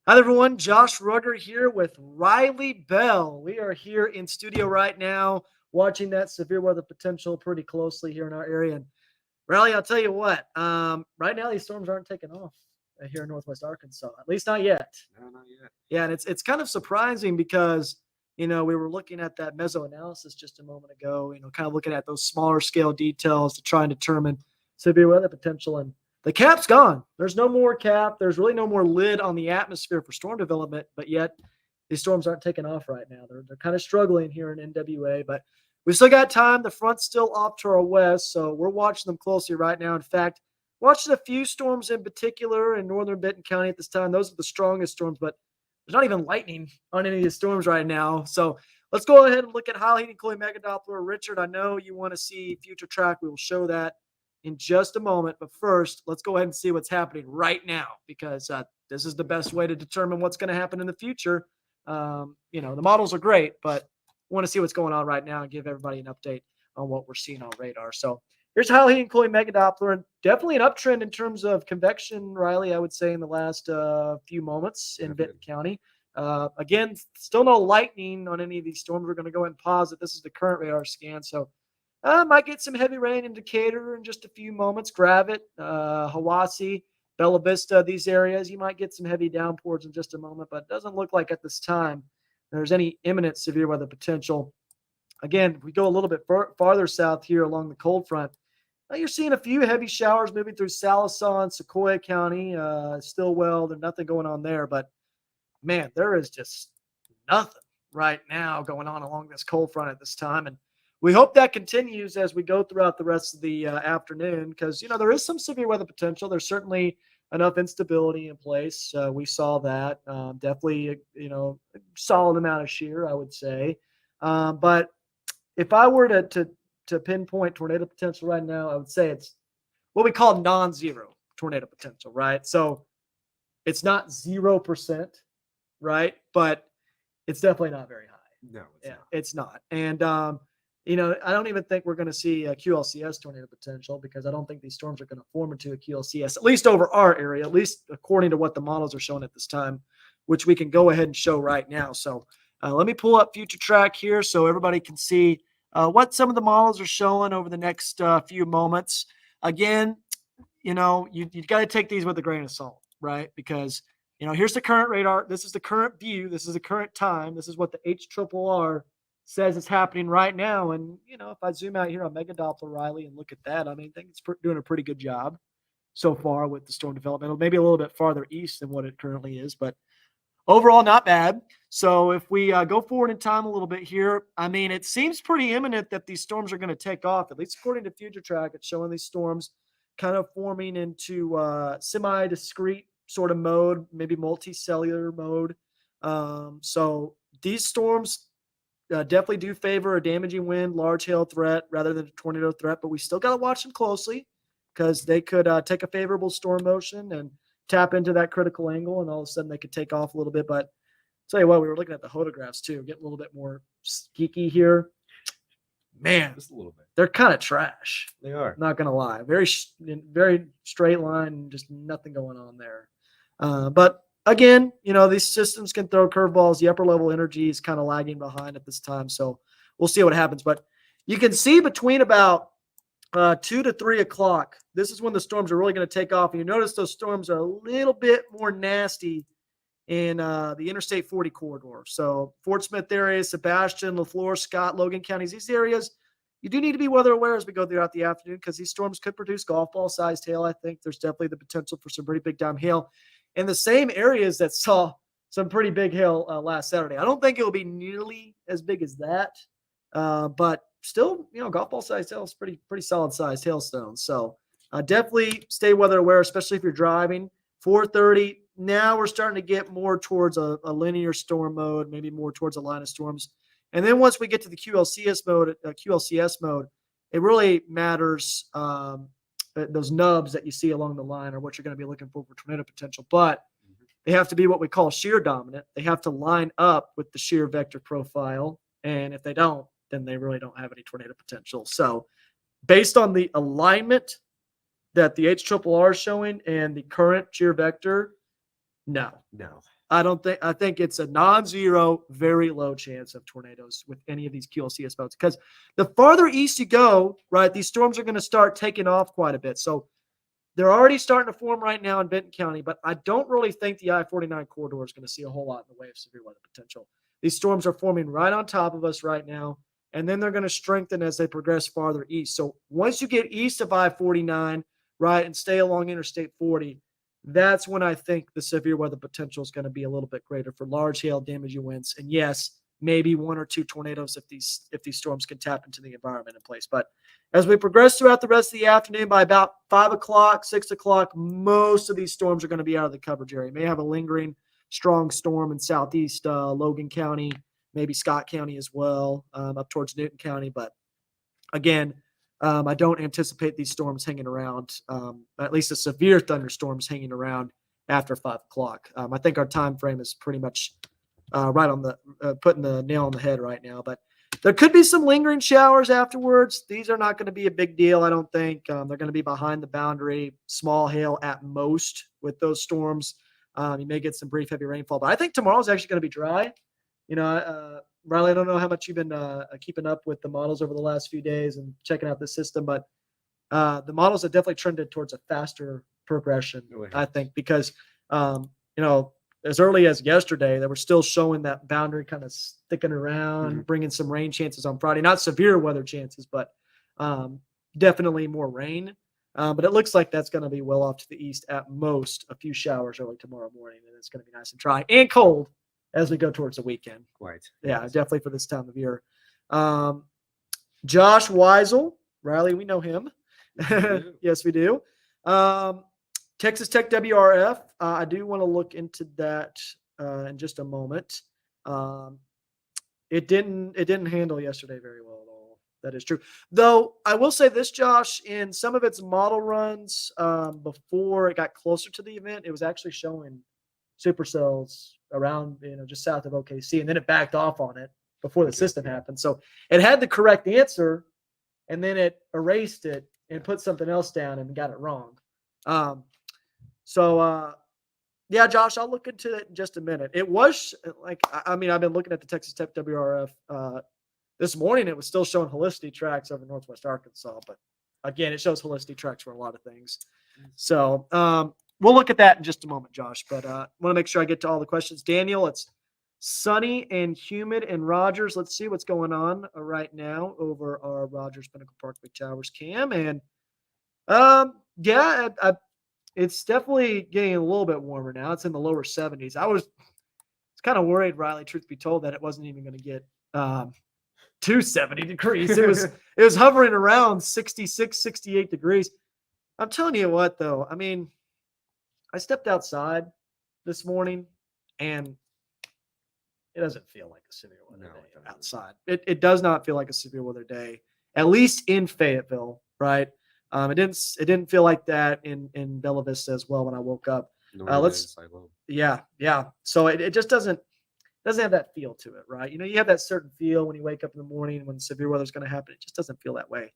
Hi, everyone. Josh Rugger here with Riley Bell. We are here in studio right now watching that severe weather potential pretty closely here in our area. And Riley, I'll tell you what, right now these storms aren't taking off here in Northwest Arkansas, at least not yet. No, not yet. Yeah, and it's kind of surprising because we were looking at that meso analysis just a moment ago. Kind of looking at those smaller scale details to try and determine severe weather potential, and the cap's gone. There's no more cap. There's really no more lid on the atmosphere for storm development, but yet these storms aren't taking off right now. They're kind of struggling here in NWA, but we still got time. The front's still off to our west, so we're watching them closely right now. In fact, watching a few storms in particular in northern Benton County at this time. Those are the strongest storms, but there's not even lightning on any of these storms right now. So let's go ahead and look at high heat Chloe Megadoppler. Richard, I know you want to see future track. We will show that in just a moment. But first, let's go ahead and see what's happening right now because this is the best way to determine what's going to happen in the future. The models are great, but we want to see what's going on right now and give everybody an update on what we're seeing on radar. So here's high heat Chloe Megadoppler, and definitely an uptrend in terms of convection, Riley, I would say, in the last few moments in Benton County. Again, still no lightning on any of these storms. We're going to go ahead and pause it. This is the current radar scan. So might get some heavy rain in Decatur in just a few moments. Gravette, Hiwassee, Bella Vista, these areas, you might get some heavy downpours in just a moment, but it doesn't look like at this time there's any imminent severe weather potential. Again, if we go a little bit farther south here along the cold front, you're seeing a few heavy showers moving through Sallisaw and Sequoia County. Stillwell, there's nothing going on there, but man, there is just nothing right now going on along this cold front at this time. And we hope that continues as we go throughout the rest of the afternoon because, there is some severe weather potential. There's certainly enough instability in place. We saw that. Definitely, a solid amount of shear, I would say. But if I were to pinpoint tornado potential right now, I would say it's what we call non-zero tornado potential, right? So it's not 0%, right? But it's definitely not very high. No, it's Yeah, not. it's not. And I don't even think we're going to see a QLCS tornado potential because I don't think these storms are going to form into a QLCS, at least over our area, at least according to what the models are showing at this time, which we can go ahead and show right now. So let me pull up future track here so everybody can see what some of the models are showing over the next few moments. Again, you got to take these with a grain of salt, right? Because here's the current radar. This is the current view. This is the current time. This is what the HRRR says is happening right now. And if I zoom out here on Megadoppler Riley and look at that, I mean, I think it's doing a pretty good job so far with the storm development. Maybe a little bit farther east than what it currently is, but overall not bad. So if we go forward in time a little bit here, I mean, it seems pretty imminent that these storms are going to take off, at least according to Future Track. It's showing these storms kind of forming into semi-discrete sort of mode, maybe multicellular mode. So these storms definitely do favor a damaging wind, large hail threat rather than a tornado threat, but we still got to watch them closely because they could take a favorable storm motion and tap into that critical angle, and all of a sudden they could take off a little bit. But tell you what, we were looking at the photographs too, getting a little bit more geeky here. Man, Just a little bit. they're kind of trash. They are. Not gonna lie, very straight line, just nothing going on there. But again, these systems can throw curveballs. The upper level energy is kind of lagging behind at this time, so we'll see what happens. But you can see between about 2 to 3 o'clock, this is when the storms are really going to take off. And you notice those storms are a little bit more nasty in the Interstate 40 corridor. So Fort Smith area, Sebastian, LaFleur, Scott, Logan counties, these areas, you do need to be weather aware as we go throughout the afternoon because these storms could produce golf ball sized hail. I think there's definitely the potential for some pretty big time hail in the same areas that saw some pretty big hail last Saturday. I don't think it will be nearly as big as that, but still, golf ball sized hail is pretty solid sized hailstones. So definitely stay weather aware, especially if you're driving. 4:30. Now we're starting to get more towards a linear storm mode, maybe more towards a line of storms. And then once we get to the QLCS mode, it really matters. Those nubs that you see along the line are what you're going to be looking for tornado potential. But they have to be what we call shear dominant. They have to line up with the shear vector profile. And if they don't, then they really don't have any tornado potential. So based on the alignment that the HRRR is showing and the current shear vector, No. No. I think it's a non-zero, very low chance of tornadoes with any of these QLCS boats because the farther east you go, right, these storms are going to start taking off quite a bit. So they're already starting to form right now in Benton County, but I don't really think the I-49 corridor is going to see a whole lot in the way of severe weather potential. These storms are forming right on top of us right now, and then they're going to strengthen as they progress farther east. So once you get east of I-49, right, and stay along Interstate 40, that's when I think the severe weather potential is going to be a little bit greater for large hail damaging winds. And yes, maybe one or two tornadoes if these storms can tap into the environment in place. But as we progress throughout the rest of the afternoon, by about 5 o'clock, 6 o'clock, most of these storms are going to be out of the coverage area. May have a lingering strong storm in southeast Logan County, maybe Scott County as well, up towards Newton County. But again, I don't anticipate these storms hanging around, at least the severe thunderstorms hanging around after 5 o'clock. I think our time frame is pretty much right on the putting the nail on the head right now. But there could be some lingering showers afterwards. These are not going to be a big deal, I don't think. They're going to be behind the boundary, small hail at most with those storms. You may get some brief heavy rainfall, but I think tomorrow's actually going to be dry. Riley, I don't know how much you've been keeping up with the models over the last few days and checking out the system, but the models have definitely trended towards a faster progression, I think, because, as early as yesterday, they were still showing that boundary kind of sticking around, bringing some rain chances on Friday. Not severe weather chances, but definitely more rain. But it looks like that's going to be well off to the east at most, a few showers early tomorrow morning, and it's going to be nice and dry and cold as we go towards the weekend. Right. Yeah, definitely for this time of year. Josh Weisel, Riley, we know him. Yes, we do. Texas Tech WRF. I do want to look into that in just a moment. It didn't handle yesterday very well at all. That is true. Though I will say this, Josh, in some of its model runs before it got closer to the event, it was actually showing supercells around, just south of OKC, and then it backed off on it before the system happened. So it had the correct answer, and then it erased it and put something else down and got it wrong. Yeah, Josh, I'll look into it in just a minute. It was I've been looking at the Texas Tech WRF this morning. It was still showing helicity tracks over Northwest Arkansas, but again, it shows helicity tracks for a lot of things. So we'll look at that in just a moment, Josh. But I want to make sure I get to all the questions. Daniel, it's sunny and humid in Rogers. Let's see what's going on right now over our Rogers Pinnacle Parkway Towers cam. And it's definitely getting a little bit warmer now. It's in the lower 70s. I was kind of worried, Riley, truth be told, that it wasn't even going to get to 70 degrees. It was hovering around 66, 68 degrees. I'm telling you what, though. I mean, I stepped outside this morning, and it doesn't feel like a severe weather day outside. It does not feel like a severe weather day, at least in Fayetteville, right? It didn't feel like that in Bella Vista as well when I woke up. Yeah. So it just doesn't have that feel to it, right? You have that certain feel when you wake up in the morning when severe weather is going to happen. It just doesn't feel that way.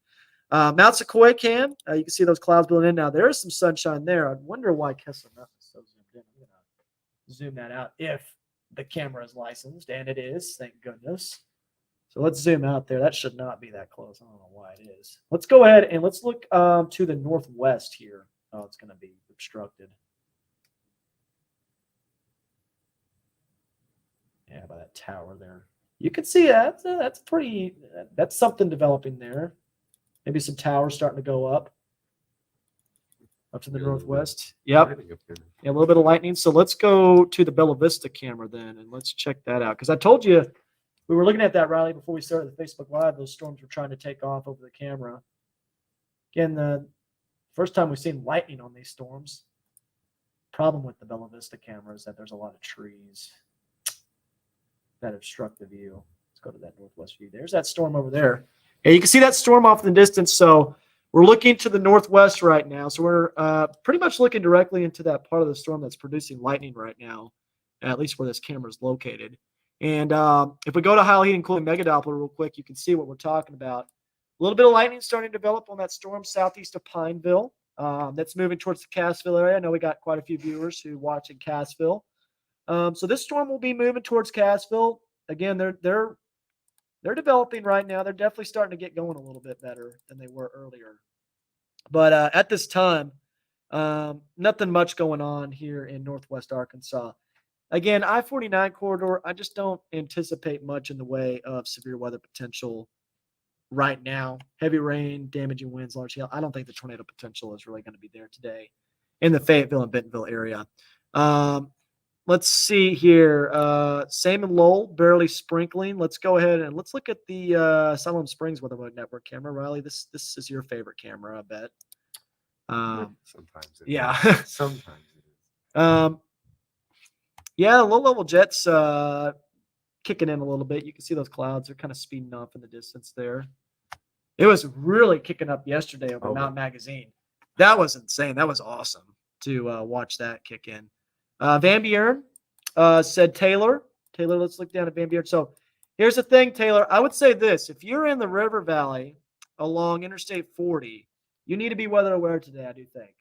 Mount Sequoia you can see those clouds building in now. There is some sunshine there. I wonder why Kessler Mountain is so zoomed in. I'm going to zoom that out if the camera is licensed, and it is, thank goodness. So let's zoom out there. That should not be that close. I don't know why it is. Let's go ahead and let's look to the northwest here. Oh, it's going to be obstructed. Yeah, by that tower there. You can see that. That's something developing there. Maybe some towers starting to go up to the northwest. Yep. Yeah, a little bit of lightning. So let's go to the Bella Vista camera then, and let's check that out. Because I told you, we were looking at that, Riley, before we started the Facebook Live. Those storms were trying to take off over the camera. Again, the first time we've seen lightning on these storms. Problem with the Bella Vista camera is that there's a lot of trees that obstruct the view. Let's go to that northwest view. There's that storm over there. Yeah, you can see that storm off in the distance. So we're looking to the northwest right now. So we're pretty much looking directly into that part of the storm that's producing lightning right now, at least where this camera is located. And if we go to high heat and cooling megadoppler real quick, you can see what we're talking about. A little bit of lightning starting to develop on that storm southeast of Pineville. that's moving towards the Cassville area. I know we got quite a few viewers who watch in Cassville. So this storm will be moving towards Cassville. Again, they're developing right now. They're definitely starting to get going a little bit better than they were earlier. But at this time, nothing much going on here in Northwest Arkansas. Again, I-49 corridor, I just don't anticipate much in the way of severe weather potential right now. Heavy rain, damaging winds, large hail. I don't think the tornado potential is really going to be there today in the Fayetteville and Bentonville area. Let's see here. Same and Lowell, barely sprinkling. Let's go ahead and let's look at the Siloam Springs Weather Network camera. Riley, this is your favorite camera, I bet. Sometimes. Yeah. Sometimes it is. Yeah, low-level jets kicking in a little bit. You can see those clouds are kind of speeding off in the distance there. It was really kicking up yesterday over Mount Magazine. That was insane. That was awesome to watch that kick in. Van Buren said Taylor. Taylor, let's look down at Van Buren. So here's the thing, Taylor. I would say this. If you're in the River Valley along Interstate 40, you need to be weather aware today, I do think.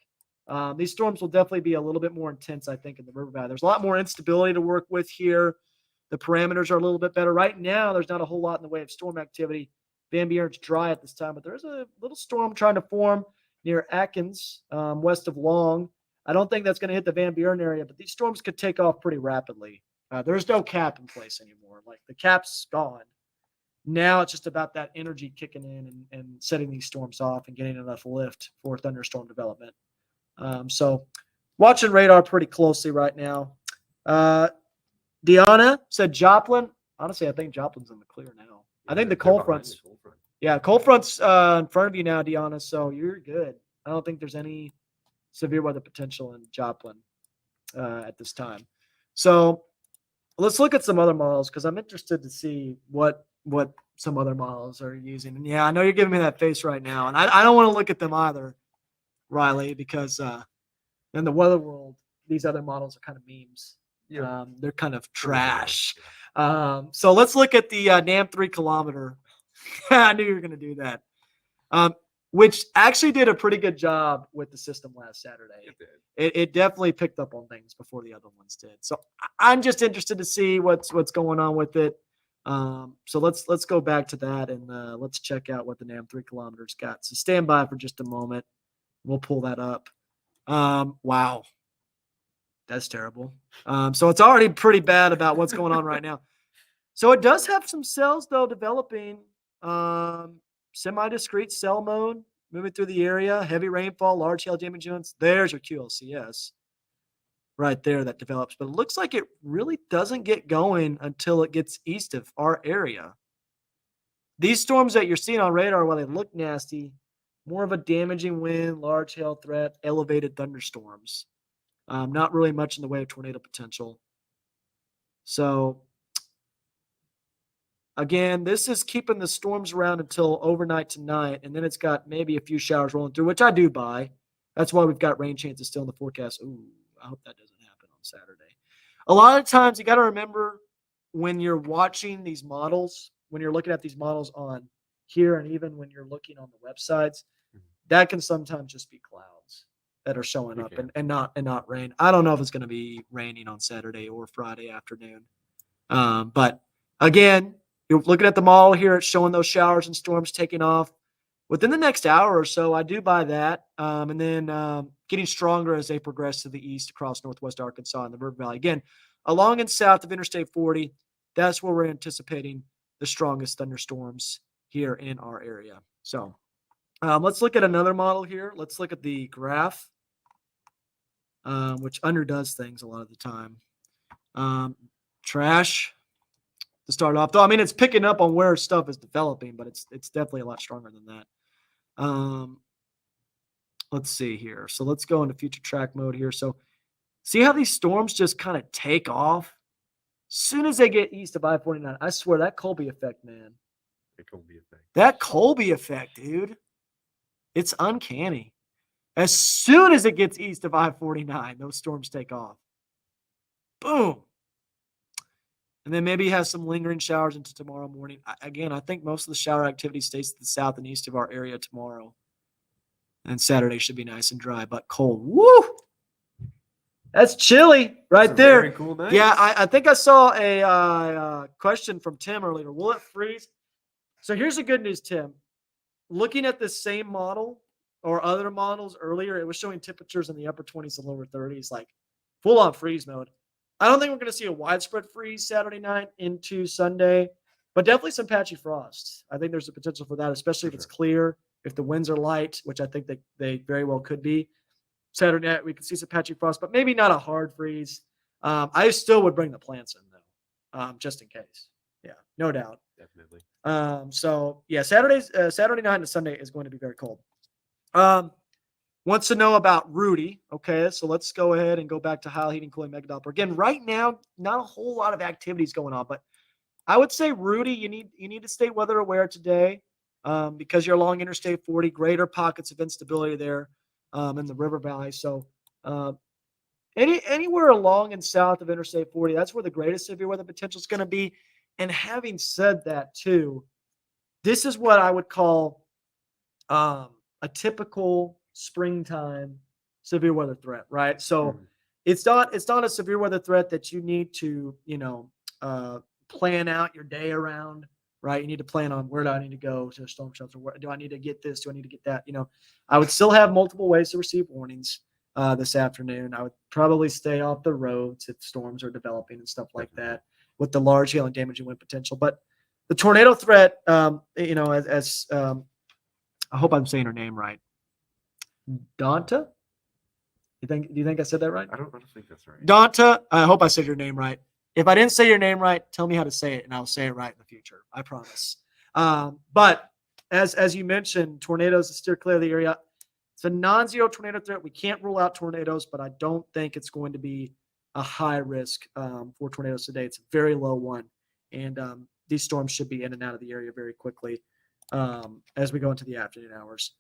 These storms will definitely be a little bit more intense, I think, in the River Valley. There's a lot more instability to work with here. The parameters are a little bit better. Right now, there's not a whole lot in the way of storm activity. Van Buren's dry at this time, but there's a little storm trying to form near Atkins, west of Long. I don't think that's going to hit the Van Buren area, but these storms could take off pretty rapidly. There's no cap in place anymore. Like the cap's gone. Now it's just about that energy kicking in and setting these storms off and getting enough lift for thunderstorm development. So watching radar pretty closely right now. Deanna said Joplin. Honestly, I think Joplin's in the clear now. I think the cold front's cold front's in front of you now, Deanna. So you're good. I don't think there's any severe weather potential in Joplin at this time. So let's look at some other models because I'm interested to see what some other models are using. And yeah, I know you're giving me that face right now, and I don't want to look at them either, Riley, because in the weather world, these other models are kind of memes. Yeah. They're kind of trash. So let's look at the NAM 3 kilometer. I knew you were going to do that. Which actually did a pretty good job with the system last Saturday. It definitely picked up on things before the other ones did. So I'm just interested to see what's going on with it. So let's go back to that and let's check out what the NAM 3 kilometers got. So stand by for just a moment. We'll pull that up. Wow. That's terrible. So it's already pretty bad about what's going on right now. So it does have some cells, though, developing. Semi-discrete cell mode moving through the area. Heavy rainfall, large hail damage units. There's your QLCS right there that develops. But it looks like it really doesn't get going until it gets east of our area. These storms that you're seeing on radar, while they look nasty, more of a damaging wind, large hail threat, elevated thunderstorms. Not really much in the way of tornado potential. So, again, this is keeping the storms around until overnight tonight, and then it's got maybe a few showers rolling through, which I do buy. That's why we've got rain chances still in the forecast. Ooh, I hope that doesn't happen on Saturday. A lot of times you got to remember when you're watching these models, when you're looking at these models on here, and even when you're looking on the websites, that can sometimes just be clouds that are showing up and not rain. I don't know if it's going to be raining on Saturday or Friday afternoon. But again, you're looking at the model here. It's showing those showers and storms taking off within the next hour or so. I do buy that. And then getting stronger as they progress to the east across northwest Arkansas and the River Valley. Again, along and south of Interstate 40, that's where we're anticipating the strongest thunderstorms here in our area. So let's look at another model here. Let's look at the graph, which underdoes things a lot of the time. Trash to start off, though. I mean, it's picking up on where stuff is developing, but it's definitely a lot stronger than that. Let's see here. So let's go into future track mode here. So see how these storms just kind of take off? Soon as they get east of I-49, I swear that Colby effect, man. That Colby effect, dude. It's uncanny. As soon as it gets east of I-49, those storms take off. Boom. And then maybe have some lingering showers into tomorrow morning. Again, I think most of the shower activity stays to the south and east of our area tomorrow. And Saturday should be nice and dry, but cold. Woo! That's chilly right It's a there. very cool night. Yeah, I think I saw a question from Tim earlier. Will it freeze? So here's the good news, Tim. Looking at the same model or other models earlier, it was showing temperatures in the upper 20s and lower 30s, like full on freeze mode. I don't think we're going to see a widespread freeze Saturday night into Sunday, but definitely some patchy frost. I think there's a potential for that, especially if it's clear, if the winds are light, which I think they very well could be. Saturday night, we could see some patchy frost, but maybe not a hard freeze. I still would bring the plants in, though, just in case. Yeah, no doubt. Definitely. So yeah, Saturday night and Sunday is going to be very cold. Wants to know about Rudy. Okay, so let's go ahead and go back to Heil Heating Cooling Mega Doppler. Again, right now, not a whole lot of activities going on, but I would say Rudy, you need to stay weather aware today, because you're along Interstate 40. Greater pockets of instability there in the river valley. So anywhere along and south of Interstate 40, that's where the greatest severe weather potential is going to be. And having said that, too, this is what I would call a typical springtime severe weather threat, right? So it's not a severe weather threat that you need to, plan out your day around, right? You need to plan on, where do I need to go to a storm shelter? Where do I need to get this? Do I need to get that? I would still have multiple ways to receive warnings this afternoon. I would probably stay off the roads if storms are developing and stuff like that, with the large hail and damaging wind potential. But the tornado threat, as I hope I'm saying her name right. Donta? Do you think I said that right? I don't think that's right. Donta, I hope I said your name right. If I didn't say your name right, tell me how to say it, and I'll say it right in the future. I promise. But as you mentioned, tornadoes to steer clear of the area. It's a non-zero tornado threat. We can't rule out tornadoes, but I don't think it's going to be a high risk for tornadoes today. It's a very low one, and these storms should be in and out of the area very quickly as we go into the afternoon hours.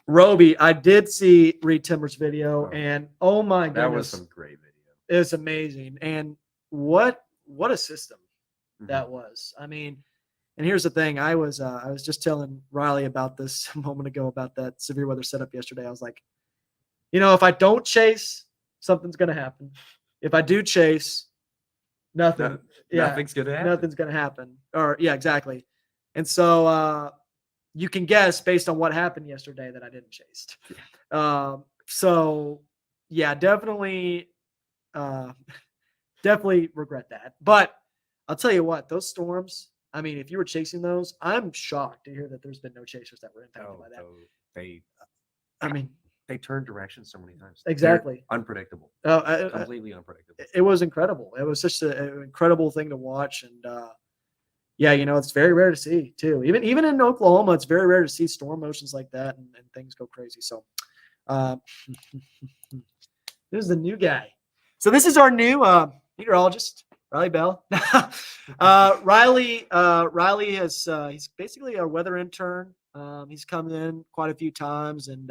Roby, I did see Reed Timmer's video, and oh my goodness, that was some great video. It's amazing, and what a system that was. I mean, and here's the thing: I was just telling Riley about this a moment ago about that severe weather setup yesterday. I was like, if I don't chase, something's going to happen. If I do chase, nothing's going to happen. Nothing's going to happen. Or yeah, exactly. And so you can guess based on what happened yesterday that I didn't chase. So yeah, definitely regret that. But I'll tell you what, those storms, I mean, if you were chasing those, I'm shocked to hear that there's been no chasers that were impacted by that. They turned directions so many times. Exactly. They're unpredictable. Completely unpredictable. It was incredible. It was just an incredible thing to watch. And it's very rare to see too. Even in Oklahoma, it's very rare to see storm motions like that and things go crazy. So this is the new guy. So this is our new meteorologist, Riley Bell. Riley he's basically our weather intern. He's come in quite a few times, and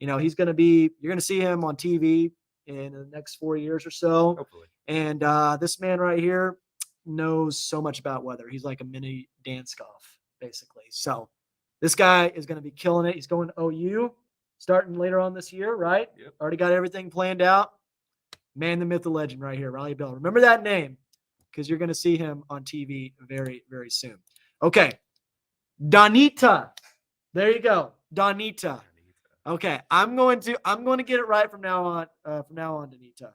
you're going to see him on TV in the next 4 years or so. Hopefully. And this man right here knows so much about weather. He's like a mini Dan Scoff, basically. So this guy is going to be killing it. He's going to OU starting later on this year, right? Yep. Already got everything planned out. Man, the myth, the legend right here, Riley Bell. Remember that name, because you're going to see him on TV very, very soon. Okay. Donita. There you go. Donita. Okay. I'm going to get it right from now on, Donita.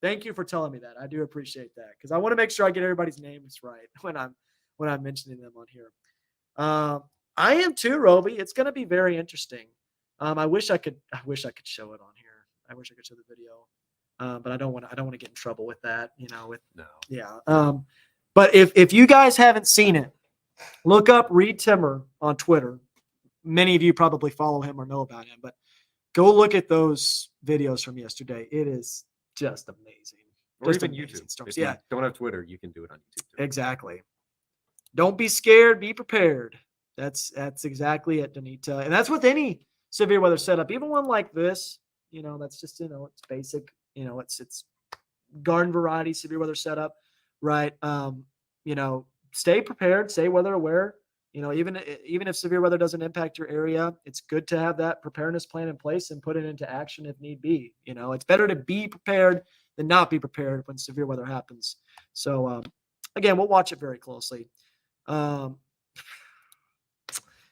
Thank you for telling me that. I do appreciate that, because I want to make sure I get everybody's names right when I'm mentioning them on here. I am too, Roby. It's going to be very interesting. I wish I could show it on here. I wish I could show the video. But I don't want to get in trouble with that, But if you guys haven't seen it, look up Reed Timmer on Twitter. Many of you probably follow him or know about him, but go look at those videos from yesterday. It is just amazing. Or just even amazing YouTube. storms. If you don't have Twitter, you can do it on YouTube too. Exactly. Don't be scared. Be prepared. That's exactly it, Donita. And that's with any severe weather setup, even one like this. That's just it's basic. It's garden variety severe weather setup, right? Stay prepared, stay weather aware. even if severe weather doesn't impact your area, it's good to have that preparedness plan in place and put it into action if need be. It's better to be prepared than not be prepared when severe weather happens. So, again, we'll watch it very closely.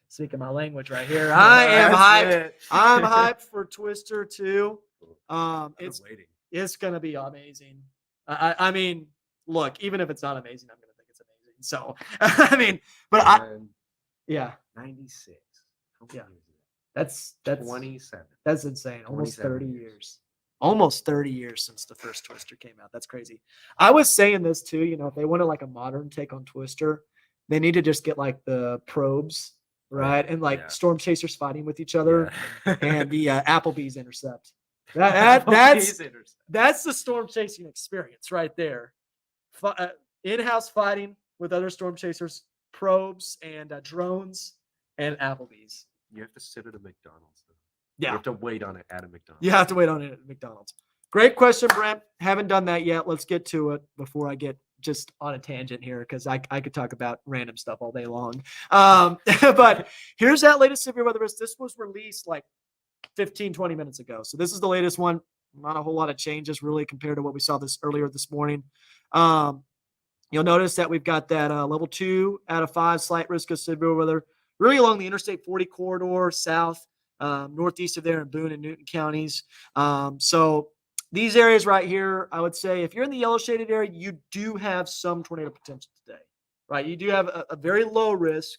Speaking my language right here, I am hyped. I'm hyped for Twister 2. It's going to be amazing. I mean, look, even if it's not amazing, I'm going to think it's amazing. So, I mean, but yeah. 96. Yeah. That's 27. That's insane. Almost 30 years. Almost 30 years since the first Twister came out. That's crazy. I was saying this too, if they wanted like a modern take on Twister, they need to just get like the probes, right? And like Storm Chasers fighting with each other and the Applebee's intercept. That's the storm chasing experience right there. In-house fighting with other storm chasers, probes and drones and Applebee's. You have to sit at a McDonald's. Yeah. You have to wait on it at a McDonald's. You have to wait on it at McDonald's. Great question, Brent. Haven't done that yet. Let's get to it before I get just on a tangent here because I could talk about random stuff all day long. But here's that latest severe weather risk. This was released like 15, 20 minutes ago. So this is the latest one. Not a whole lot of changes really compared to what we saw earlier this morning. You'll notice that we've got that level 2 out of 5 slight risk of severe weather really along the Interstate 40 corridor south, northeast of there in Boone and Newton counties. So these areas right here, I would say if you're in the yellow shaded area, you do have some tornado potential today, right? You do have a very low risk,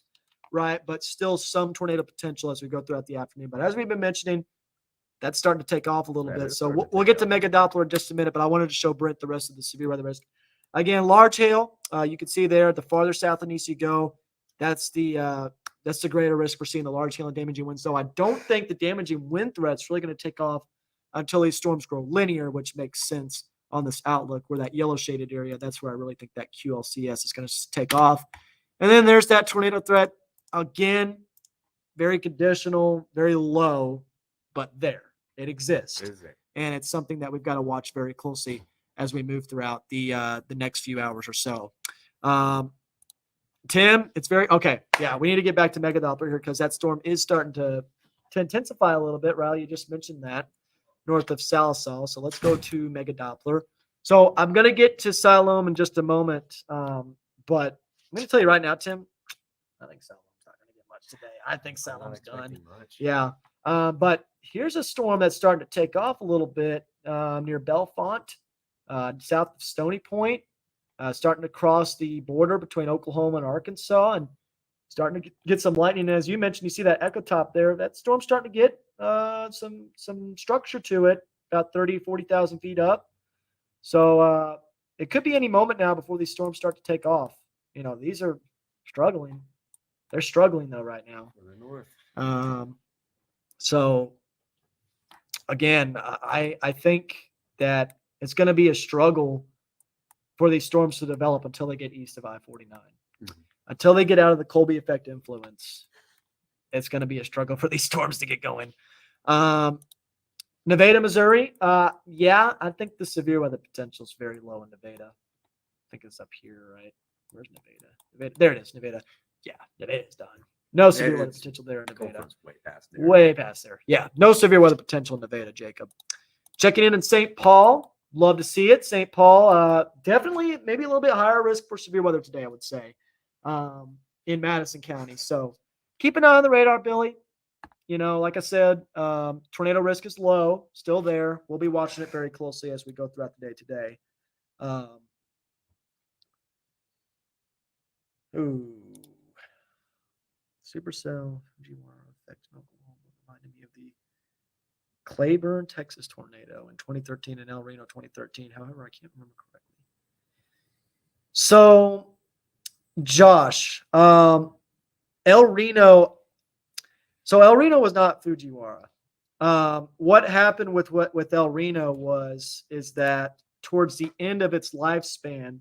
right? But still some tornado potential as we go throughout the afternoon. But as we've been mentioning, that's starting to take off a little bit. So we'll get to Mega Doppler in just a minute, but I wanted to show Brent the rest of the severe weather risk. Again, large hail, you can see there, the farther south and east you go, that's the greater risk for seeing the large hail and damaging winds. So I don't think the damaging wind threat's really going to take off until these storms grow linear, which makes sense on this outlook where that yellow shaded area, that's where I really think that QLCS is going to take off. And then there's that tornado threat. Again, very conditional, very low, but there. It exists. And it's something that we've got to watch very closely as we move throughout the next few hours or so. Tim, it's very okay. Yeah, we need to get back to Mega Doppler here because that storm is starting to intensify a little bit. Riley, you just mentioned that north of Salisal. So let's go to Mega Doppler. So I'm going to get to Siloam in just a moment. But I'm going to tell you right now, Tim, I think Siloam's not going to get much today. I think Siloam's done. Yeah. But here's a storm that's starting to take off a little bit near Bellefonte, south of Stony Point, starting to cross the border between Oklahoma and Arkansas and starting to get some lightning. And as you mentioned, you see that echo top there. That storm's starting to get some structure to it, about 30, 40,000 feet up. So it could be any moment now before these storms start to take off. These are struggling. They're struggling, though, right now. North. So, again, I think that it's going to be a struggle for these storms to develop until they get east of I-49. Mm-hmm. Until they get out of the Colby effect influence, it's going to be a struggle for these storms to get going. Nevada, Missouri, I think the severe weather potential is very low in Nevada. I think it's up here, right? Where's Nevada? There it is, Nevada. Yeah, Nevada's done. No severe weather potential there in Nevada. Way past there. Yeah, no severe weather potential in Nevada, Jacob. Checking in St. Paul. Love to see it. St. Paul, definitely maybe a little bit higher risk for severe weather today, I would say, in Madison County. So keep an eye on the radar, Billy. Like I said, tornado risk is low, still there. We'll be watching it very closely as we go throughout the day today. Supercell, Fujiwara effect in Oklahoma reminded me of the Claiborne, Texas tornado in 2013 and El Reno 2013. However, I can't remember correctly. So, Josh, El Reno. So El Reno was not Fujiwara. What happened with El Reno is that towards the end of its lifespan,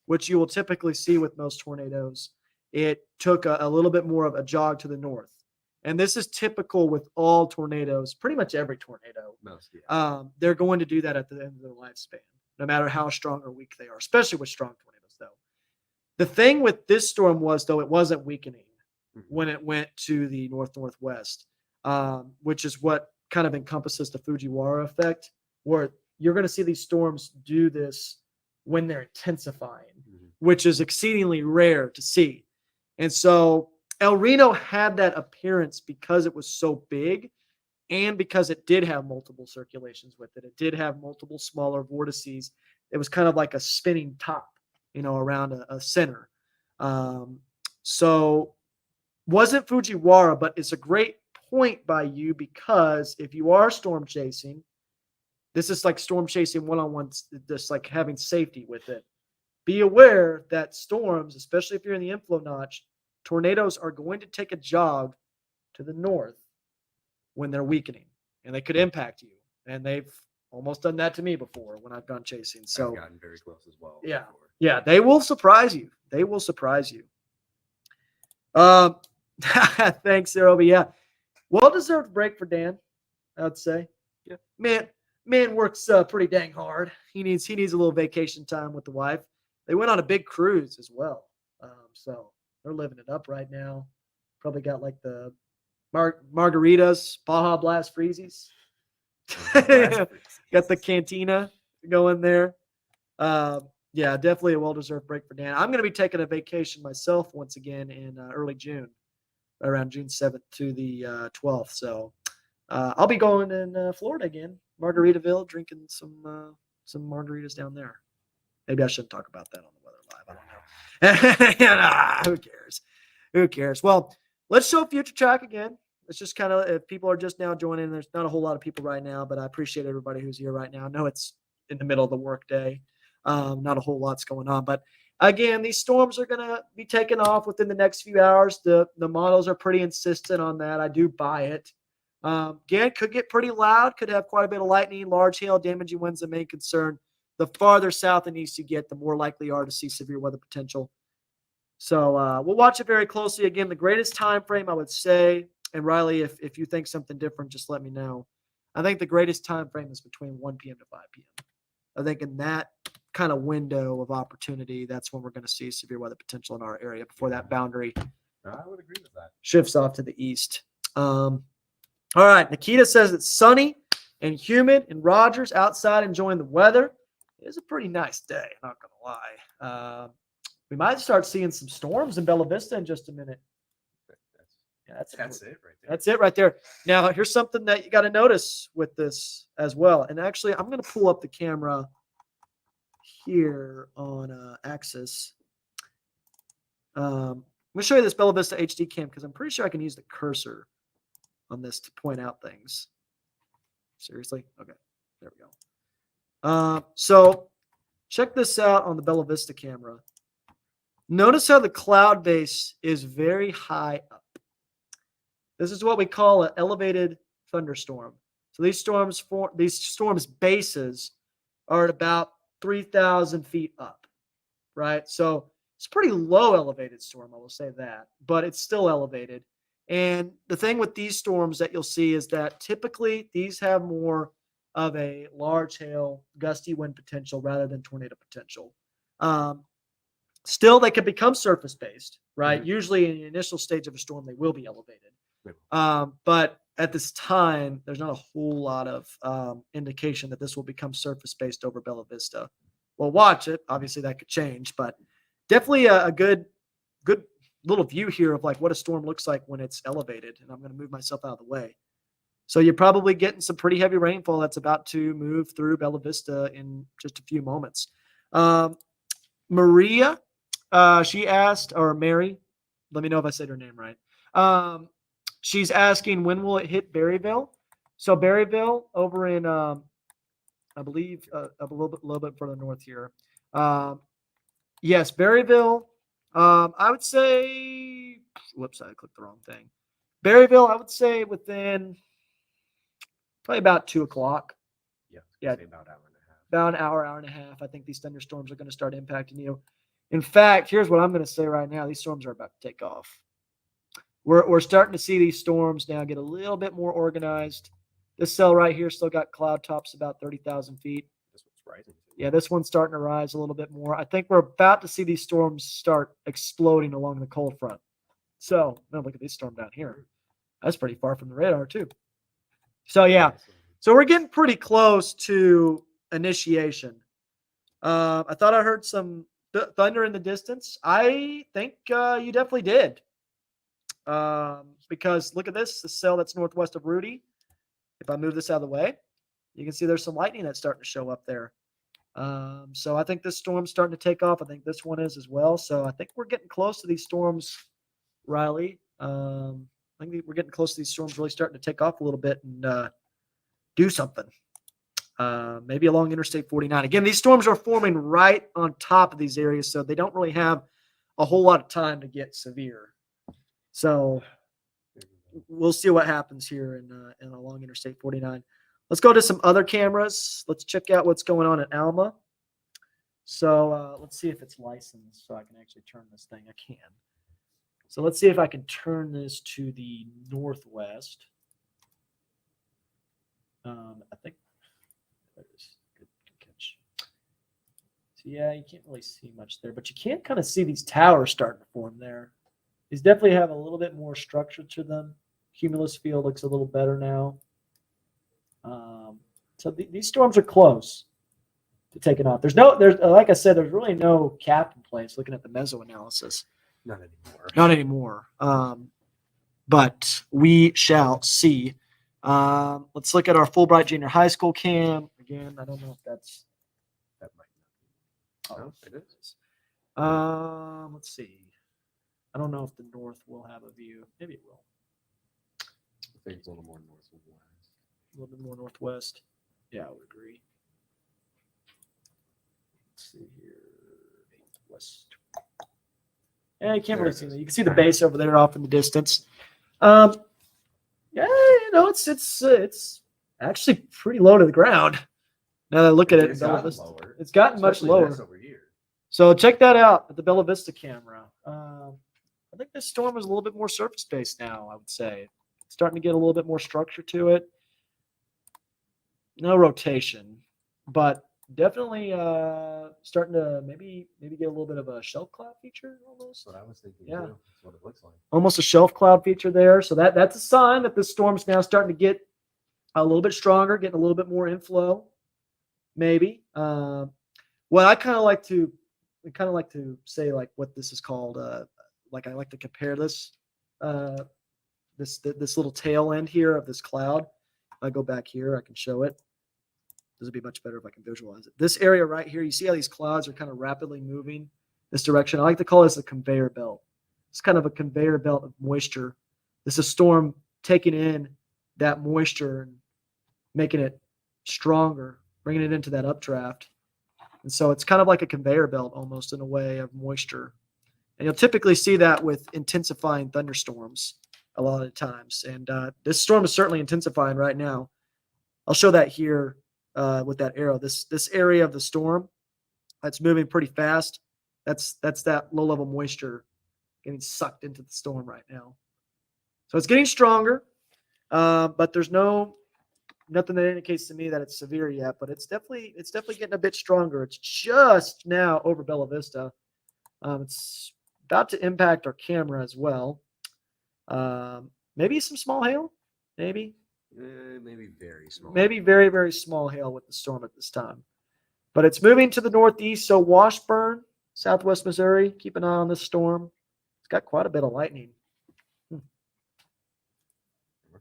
which you will typically see with most tornadoes, it took a little bit more of a jog to the north. And this is typical with all tornadoes, pretty much every tornado. They're going to do that at the end of their lifespan, no matter how strong or weak they are, especially with strong tornadoes, though. The thing with this storm was, though, it wasn't weakening. when it went to the northwest, which is what kind of encompasses the Fujiwara effect, where you're going to see these storms do this when they're intensifying, which is exceedingly rare to see. And so El Reno had that appearance because it was so big and because it did have multiple circulations with it. It did have multiple smaller vortices. It was kind of like a spinning top, around a center. So wasn't Fujiwara, but it's a great point by you, because if you are storm chasing, this is like storm chasing one-on-one, just like having safety with it. Be aware that storms, especially if you're in the inflow notch, tornadoes are going to take a jog to the north when they're weakening, and they could impact you. And they've almost done that to me before when I've gone chasing. So I've gotten very close as well. yeah, before. yeah, they will surprise you. They will surprise you. Thanks, Sarah. But yeah, well-deserved break for Dan, I'd say. Yeah. Man works pretty dang hard. He needs a little vacation time with the wife. They went on a big cruise as well, so they're living it up right now. Probably got like the margaritas, Baja Blast freezies. Got the cantina going there. Yeah, definitely a well-deserved break for Dan. I'm going to be taking a vacation myself once again in early June, around June 7th to the 12th. So I'll be going in Florida again, Margaritaville, drinking some margaritas down there. Maybe I shouldn't talk about that on the Weather Live. I don't know. Who cares? Who cares? Well, let's show Future Track again. It's just kind of, if people are just now joining, there's not a whole lot of people right now, but I appreciate everybody who's here right now. I know it's in the middle of the workday. Not a whole lot's going on, but again, these storms are going to be taking off within the next few hours. The models are pretty insistent on that. I do buy it. Again, could get pretty loud, could have quite a bit of lightning, large hail, damaging winds, the main concern. The farther south and east you get, the more likely you are to see severe weather potential. So we'll watch it very closely. Again, the greatest time frame, I would say, and Riley, if you think something different, just let me know. I think the greatest time frame is between 1 p.m. to 5 p.m. I think in that kind of window of opportunity, that's when we're going to see severe weather potential in our area before that boundary I would agree with that. shifts off to the east. All right. Nikita says it's sunny and humid in Rogers, outside enjoying the weather. It is a pretty nice day, not going to lie. We might start seeing some storms in Bella Vista in just a minute. Yeah, that's it right there. That's it right there. Now, here's something that you got to notice with this as well. And actually, I'm going to pull up the camera here on Axis. I'm going to show you this Bella Vista HD cam because I'm pretty sure I can use the cursor on this to point out things. Seriously? Okay. There we go. So check this out on the Bella Vista camera. Notice how the cloud base is very high up. This is what we call an elevated thunderstorm. So these storms bases are at about 3,000 feet up, right? So it's a pretty low elevated storm, I will say that, but it's still elevated. And the thing with these storms that you'll see is that typically these have more of a large hail, gusty wind potential rather than tornado potential. Still, they can become surface-based, right? Mm-hmm. Usually in the initial stage of a storm, they will be elevated. But at this time, there's not a whole lot of indication that this will become surface-based over Bella Vista. We'll watch it. Obviously, that could change, but definitely a good little view here of like what a storm looks like when it's elevated. And I'm going to move myself out of the way. So you're probably getting some pretty heavy rainfall that's about to move through Bella Vista in just a few moments. Maria, she asked, or Mary, let me know if I said her name right. She's asking, when will it hit Berryville? So Berryville over in, I believe, a little bit further north here. Yes, Berryville. I would say, whoops, I clicked the wrong thing. Berryville, I would say within probably about 2 o'clock. Yeah. About an hour and a half. About an hour and a half. I think these thunderstorms are going to start impacting you. In fact, here's what I'm going to say right now. These storms are about to take off. We're starting to see these storms now get a little bit more organized. This cell right here still got cloud tops about 30,000 feet. This one's rising. Yeah, this one's starting to rise a little bit more. I think we're about to see these storms start exploding along the cold front. So now look at this storm down here. That's pretty far from the radar too. So yeah, so we're getting pretty close to initiation. I thought I heard some thunder in the distance. I think you definitely did. Because look at this, the cell that's northwest of Rudy. If I move this out of the way, you can see there's some lightning that's starting to show up there. So I think this storm's starting to take off. I think this one is as well. So I think we're getting close to these storms, Riley. I think we're getting close to these storms really starting to take off a little bit and do something. Maybe along Interstate 49. Again, these storms are forming right on top of these areas, so they don't really have a whole lot of time to get severe. So we'll see what happens here in along Interstate 49. Let's go to some other cameras. Let's check out what's going on at Alma. So let's see if it's licensed so I can actually turn this thing. I can. So let's see if I can turn this to the northwest. I think there it is. Good catch. So yeah, you can't really see much there, but you can kind of see these towers starting to form there. These definitely have a little bit more structure to them. Cumulus field looks a little better now. So these storms are close to taking off. There's like I said, there's really no cap in place looking at the meso analysis. Not anymore. Not anymore. But we shall see. Let's look at our Fulbright Junior High School cam. Again, I don't know if that's. That might not be. Oh, No, it is. Let's see. I don't know if the north will have a view. Maybe it will. I think it's a little more north of west. A little bit more northwest. Yeah, I would agree. Let's see here. West. Yeah, you can't really see that. You can see the base over there off in the distance. Yeah, it's actually pretty low to the ground. Now that I look at it, It's Bella gotten Vista, lower. it's gotten much Especially lower. this over here. So check that out at the Bella Vista camera. I think this storm is a little bit more surface based now. I would say it's starting to get a little bit more structure to it. No rotation, but definitely starting to maybe get a little bit of a shelf cloud feature almost. That's what I was thinking. Yeah. Too. That's what it looks like. Almost a shelf cloud feature there. So that's a sign that this storm's now starting to get a little bit stronger, getting a little bit more inflow. Maybe. Well, I kind of like to say like what this is called. Like I like to compare this this little tail end here of this cloud. If I go back here, I can show it. This would be much better if I can visualize it. This area right here, you see how these clouds are kind of rapidly moving this direction. I like to call this a conveyor belt. It's kind of a conveyor belt of moisture. This is a storm taking in that moisture and making it stronger, bringing it into that updraft. And so it's kind of like a conveyor belt almost in a way of moisture. And you'll typically see that with intensifying thunderstorms a lot of times. And this storm is certainly intensifying right now. I'll show that here with that arrow. This area of the storm that's moving pretty fast, that's that low-level moisture getting sucked into the storm right now. So it's getting stronger, but there's nothing that indicates to me that it's severe yet, but it's definitely getting a bit stronger. It's just now over Bella Vista. It's about to impact our camera as well. Maybe some small hail, maybe very small. Maybe very, very small hail with the storm at this time. But it's moving to the northeast, so Washburn, southwest Missouri, keep an eye on this storm. It's got quite a bit of lightning. We're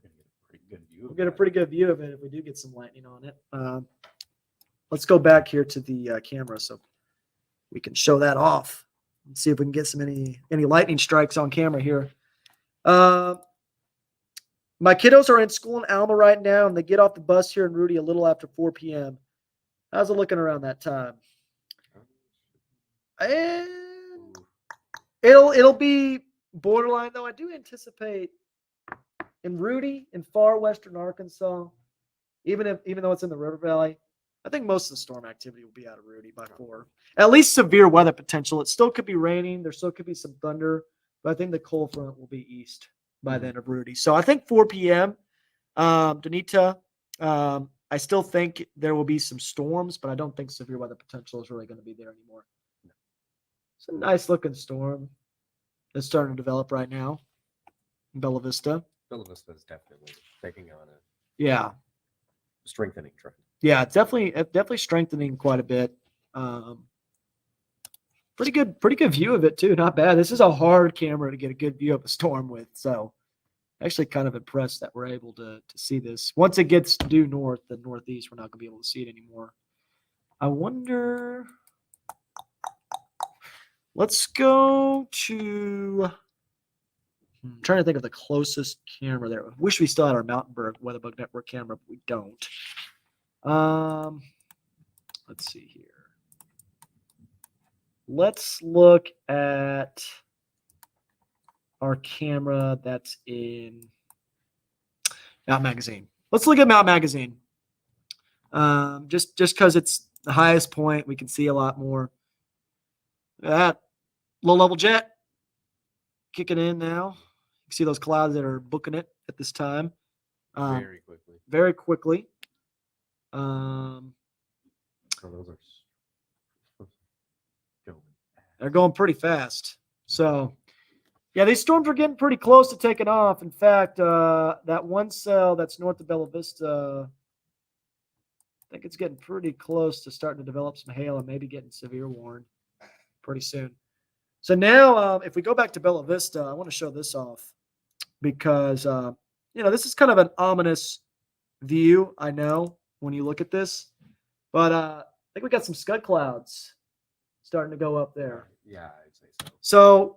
going to get a pretty good view. We'll get a pretty good view of it if we do get some lightning on it. Let's go back here to the camera so we can show that off and see if we can get some any lightning strikes on camera here. My kiddos are in school in Alma right now, and they get off the bus here in Rudy a little after 4 p.m. How's it looking around that time? And it'll be borderline, though. I do anticipate in Rudy, in far western Arkansas, even though it's in the River Valley, I think most of the storm activity will be out of Rudy by 4. At least severe weather potential. It still could be raining. There still could be some thunder, but I think the cold front will be east by then of Rudy. So I think 4 p.m. Donita, I still think there will be some storms, but I don't think severe weather potential is really going to be there anymore. It's a nice looking storm that's starting to develop right now. Bella Vista. Bella Vista is definitely taking on a Yeah. strengthening trend. Yeah, it's definitely strengthening quite a bit. Um, pretty good view of it too. Not bad. This is a hard camera to get a good view of a storm with. So actually kind of impressed that we're able to see this. Once it gets due north, the northeast, we're not gonna be able to see it anymore. I wonder. Let's go to. I'm trying to think of the closest camera there. Wish we still had our Mountainberg Weatherbug Network camera, but we don't. Let's see here. Let's look at our camera that's in Mount Magazine. Let's look at Mount Magazine. Just because it's the highest point, we can see a lot more. That low level jet kicking in now. You can see those clouds that are booking it at this time. Very quickly. Very quickly. Oh, those are going They're going pretty fast. So, yeah, these storms are getting pretty close to taking off. In fact, that one cell that's north of Bella Vista, I think it's getting pretty close to starting to develop some hail and maybe getting severe warned pretty soon. So now, if we go back to Bella Vista, I want to show this off because, this is kind of an ominous view, I know, when you look at this. But I think we got some scud clouds starting to go up there. Yeah, I'd say so. So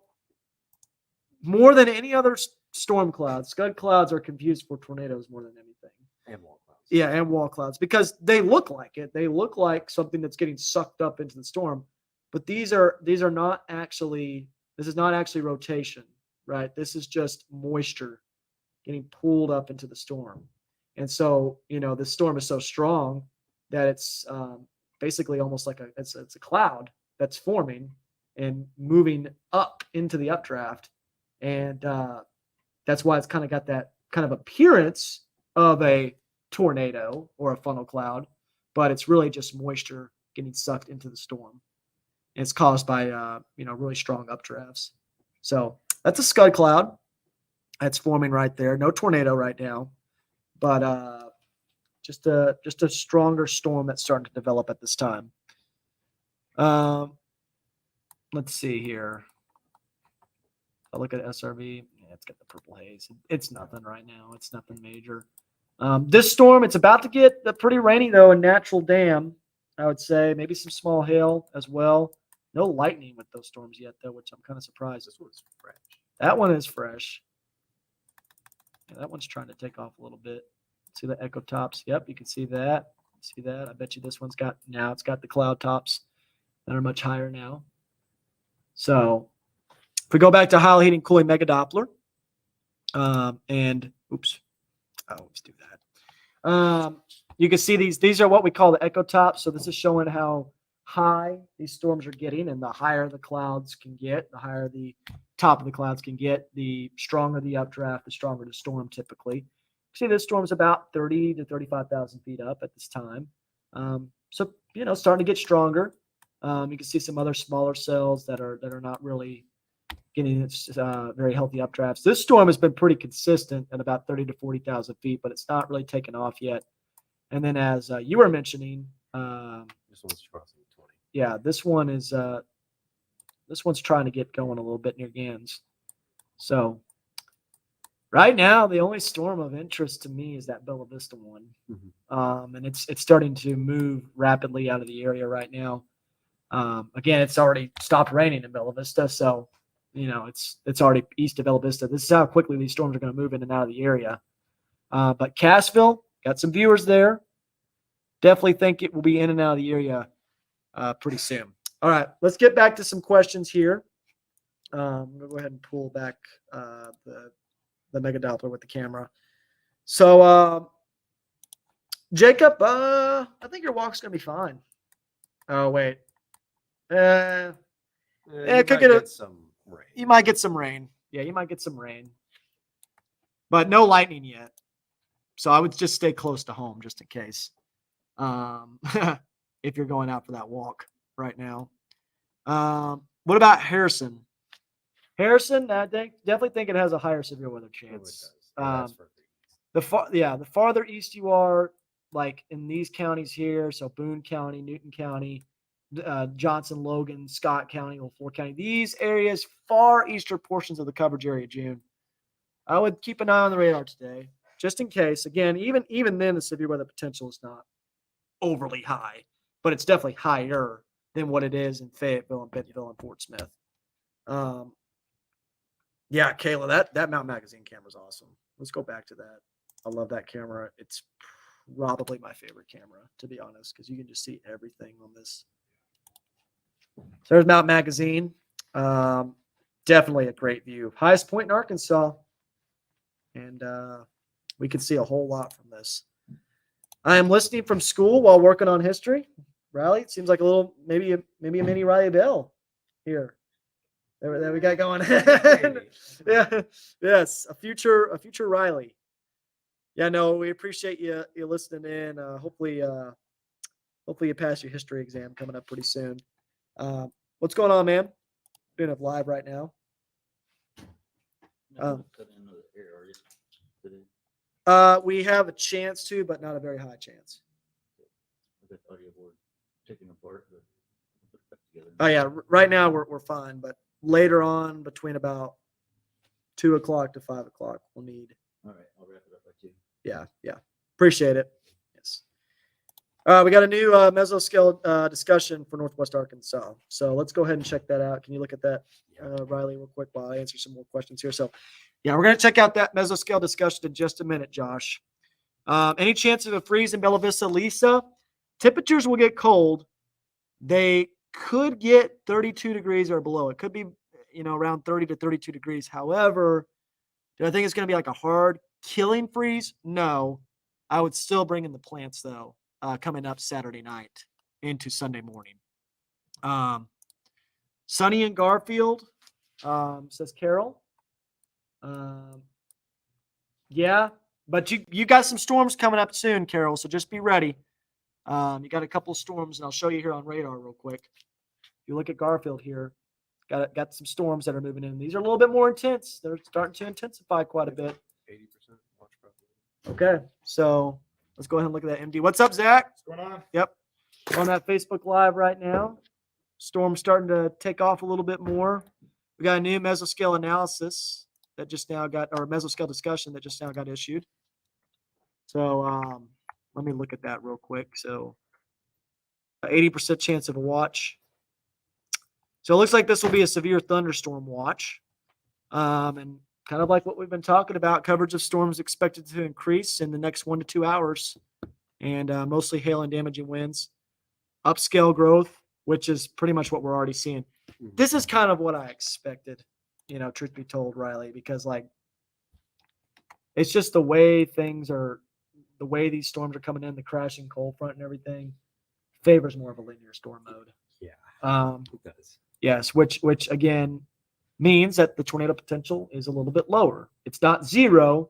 more than any other storm clouds, scud clouds are confused for tornadoes more than anything. And wall clouds. Yeah, and wall clouds because they look like it. They look like something that's getting sucked up into the storm. But these are not actually. This is not actually rotation, right? This is just moisture getting pulled up into the storm. And so, the storm is so strong that it's basically almost like it's a cloud that's forming and moving up into the updraft. And that's why it's kind of got that kind of appearance of a tornado or a funnel cloud, but it's really just moisture getting sucked into the storm. And it's caused by, really strong updrafts. So that's a scud cloud that's forming right there. No tornado right now, but just a stronger storm that's starting to develop at this time. Let's see here. I look at SRV. Yeah, it's got the purple haze. It's nothing right now. It's nothing major. This storm, it's about to get pretty rainy though, and natural dam. I would say maybe some small hail as well. No lightning with those storms yet though, which I'm kind of surprised. This one's fresh. That one is fresh. Yeah, that one's trying to take off a little bit. See the echo tops? Yep, you can see that. See that? I bet you this one's got it's got the cloud tops that are much higher now. So if we go back to High Heating Cooling Mega Doppler, and oops, I always do that. You can see these are what we call the echo tops. So this is showing how high these storms are getting, and the higher the clouds can get, the higher the top of the clouds can get, the stronger the updraft, the stronger the storm typically. See, this storm's about 30 to 35,000 feet up at this time. So, starting to get stronger. You can see some other smaller cells that are not really getting very healthy updrafts. This storm has been pretty consistent at about 30 to 40,000 feet, but it's not really taken off yet. And then as you were mentioning, This one's crossing 20. yeah, this one's trying to get going a little bit near Gans. So right now, the only storm of interest to me is that Bella Vista one. Mm-hmm. And it's starting to move rapidly out of the area right now. Again, it's already stopped raining in Bella Vista, so it's already east of Bella Vista. This is how quickly these storms are going to move in and out of the area. But Cassville, got some viewers there. Definitely think it will be in and out of the area pretty soon. All right, let's get back to some questions here. I'm going to go ahead and pull back the Mega Doppler with the camera. So, Jacob, I think your walk's going to be fine. Oh, wait. You could might get some rain. You might get some rain. Yeah, you might get some rain. But no lightning yet. So I would just stay close to home just in case. If you're going out for that walk right now. What about Harrison? Harrison, I definitely think it has a higher severe weather Oh, it chance. does. Yeah, that's further east. The farther east you are, like in these counties here, so Boone County, Newton County, Johnson, Logan, Scott County, LaFleur County, these areas, far eastern portions of the coverage area, June. I would keep an eye on the radar today, just in case. Again, even then, the severe weather potential is not overly high, but it's definitely higher than what it is in Fayetteville and Bentonville and Fort Smith. Yeah, Kayla, that Mount Magazine camera is awesome. Let's go back to that. I love that camera. It's probably my favorite camera, to be honest, because you can just see everything on this. So there's Mount Magazine. Definitely a great view. Highest point in Arkansas. And we can see a whole lot from this. I am listening from school while working on history. Riley, it seems like a little, maybe a mini Riley Bell here. There we got going. Yeah, yes, a future Riley. Yeah, no, we appreciate you listening in. Hopefully you pass your history exam coming up pretty soon. What's going on, man? Doing it live right now. We have a chance to, but not a very high chance. Oh yeah, right now we're fine, but later on between about 2 o'clock to 5 o'clock, we'll need. All right, I'll wrap it up by 2. Yeah. Appreciate it. Yes. We got a new mesoscale discussion for Northwest Arkansas. So let's go ahead and check that out. Can you look at that, Riley, real quick while I answer some more questions here? So, yeah, we're going to check out that mesoscale discussion in just a minute, Josh. Any chance of a freeze in Bella Vista, Lisa? Temperatures will get cold. They could get 32 degrees or below. It could be, around 30 to 32 degrees. However, do I think it's going to be like a hard killing freeze? No. I would still bring in the plants, though, coming up Saturday night into Sunday morning. Sunny in Garfield, says Carol. Yeah, but you got some storms coming up soon, Carol, so just be ready. You got a couple of storms, and I'll show you here on radar real quick. If you look at Garfield here, got some storms that are moving in. These are a little bit more intense. They're starting to intensify quite a bit. 80% watch probability. Okay, so let's go ahead and look at that MD. What's up, Zach? What's going on? Yep, on that Facebook Live right now. Storm's starting to take off a little bit more. We got a new mesoscale analysis that just now got, or mesoscale discussion that just now got issued. So let me look at that real quick. So 80% chance of a watch. So it looks like this will be a severe thunderstorm watch. And kind of like what we've been talking about, coverage of storms expected to increase in the next 1 to 2 hours, and mostly hail and damaging winds. Upscale growth, which is pretty much what we're already seeing. This is kind of what I expected, truth be told, Riley, because it's just the way the way these storms are coming in, the crashing cold front and everything favors more of a linear storm mode. Yeah, it does. Yes, which again means that the tornado potential is a little bit lower. It's not zero,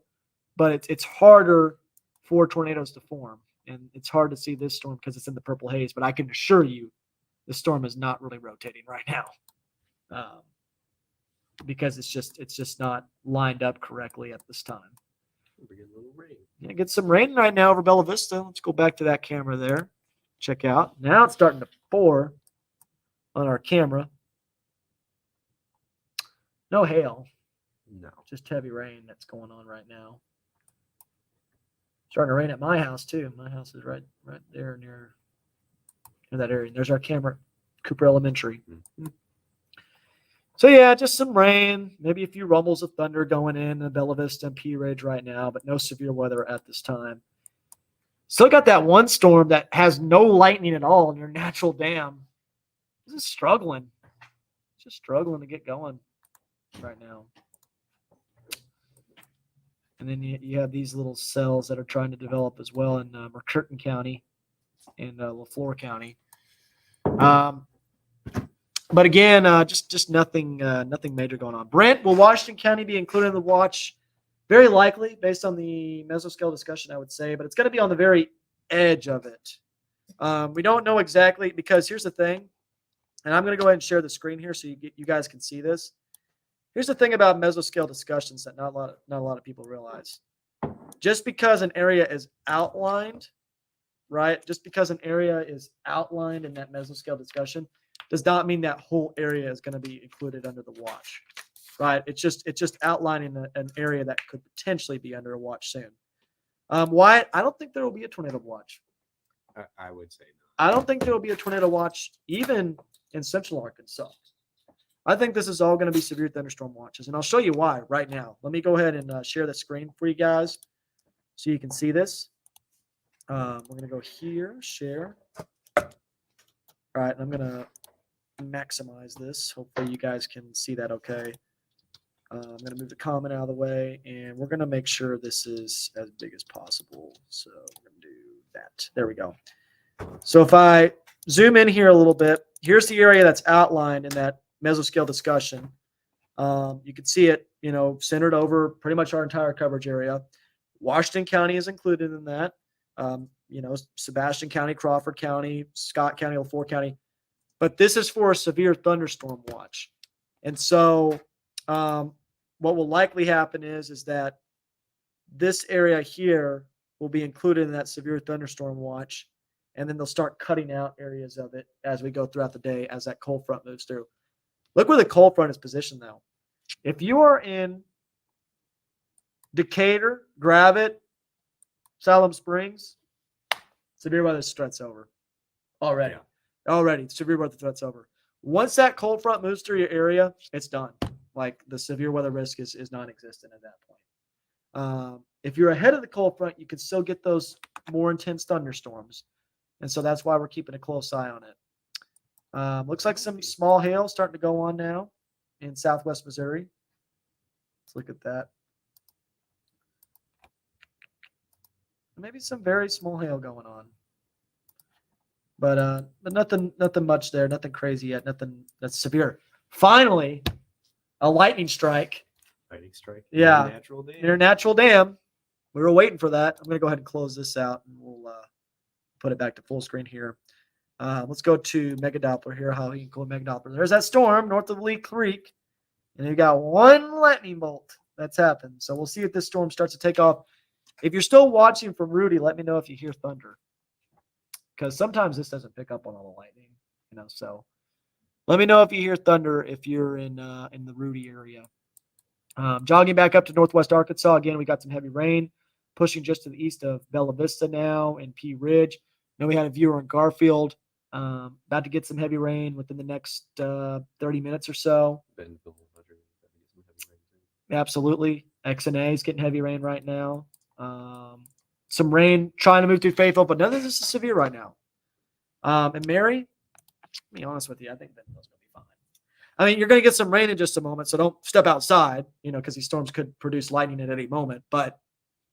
but it's harder for tornadoes to form. And it's hard to see this storm because it's in the purple haze, but I can assure you the storm is not really rotating right now. Because it's just not lined up correctly at this time. We're getting a little rain. Yeah, get some rain right now over Bella Vista. Let's go back to that camera there. Check out. Now it's starting to pour on our camera. No hail. No. Just heavy rain that's going on right now. Starting to rain at my house too. My house is right there near that area. And there's our camera, Cooper Elementary. Mm-hmm. So yeah, just some rain, maybe a few rumbles of thunder going in the Bella Vista and P Ridge right now, but no severe weather at this time. Still got that one storm that has no lightning at all in your natural dam. This is struggling. Just struggling to get going right now. And then you have these little cells that are trying to develop as well in McCurtain County and LaFleur County. But again, just nothing major going on. Brent, will Washington County be included in the watch? Very likely, based on the mesoscale discussion, I would say, but it's going to be on the very edge of it. We don't know exactly, because here's the thing, and I'm going to go ahead and share the screen here so you guys can see this. Here's the thing about mesoscale discussions that not a lot of people realize. Just because an area is outlined, right? Just because an area is outlined in that mesoscale discussion does not mean that whole area is going to be included under the watch, right? It's just outlining an area that could potentially be under a watch soon. Wyatt, I don't think there will be a tornado watch. I would say no. I don't think there will be a tornado watch even in central Arkansas. I think this is all going to be severe thunderstorm watches, and I'll show you why right now. Let me go ahead and share the screen for you guys so you can see this. We're going to go here, share. All right, I'm going to maximize this. Hopefully you guys can see that okay. I'm going to move the comment out of the way, and we're going to make sure this is as big as possible. So we're going to do that. There we go. So if I zoom in here a little bit, here's the area that's outlined in that mesoscale discussion. You can see it, centered over pretty much our entire coverage area. Washington County is included in that. Sebastian County, Crawford County, Scott County, LaFleur County. But this is for a severe thunderstorm watch. And so what will likely happen is that this area here will be included in that severe thunderstorm watch. And then they'll start cutting out areas of it as we go throughout the day as that cold front moves through. Look where the cold front is positioned now. If you are in Decatur, Gravette, Salem Springs, severe weather threat's over. Already. Yeah. Already. Severe weather threat's over. Once that cold front moves through your area, it's done. Like the severe weather risk is non-existent at that point. If you're ahead of the cold front, you can still get those more intense thunderstorms. And so that's why we're keeping a close eye on it. Looks like some small hail starting to go on now in southwest Missouri. Let's look at that. Maybe some very small hail going on. But nothing much there, nothing crazy yet, nothing that's severe. Finally, a lightning strike. Lightning strike. Yeah. Near natural dam. We were waiting for that. I'm going to go ahead and close this out, and we'll put it back to full screen here. Let's go to Mega Doppler here, how you can call Mega Doppler. There's that storm north of Lee Creek, and you got one lightning bolt that's happened. So we'll see if this storm starts to take off. If you're still watching from Rudy, let me know if you hear thunder, because sometimes this doesn't pick up on all the lightning, so let me know if you hear thunder if you're in the Rudy area. Jogging back up to northwest Arkansas, again, we got some heavy rain pushing just to the east of Bella Vista now and Pea Ridge. Then we had a viewer in Garfield, about to get some heavy rain within the next 30 minutes or so. Absolutely. XNA is getting heavy rain right now. Some rain trying to move through Fayetteville, but none of this is severe right now. And Mary, to be honest with you, I think Bentonville's going to be fine. I mean, you're going to get some rain in just a moment, so don't step outside, because these storms could produce lightning at any moment. But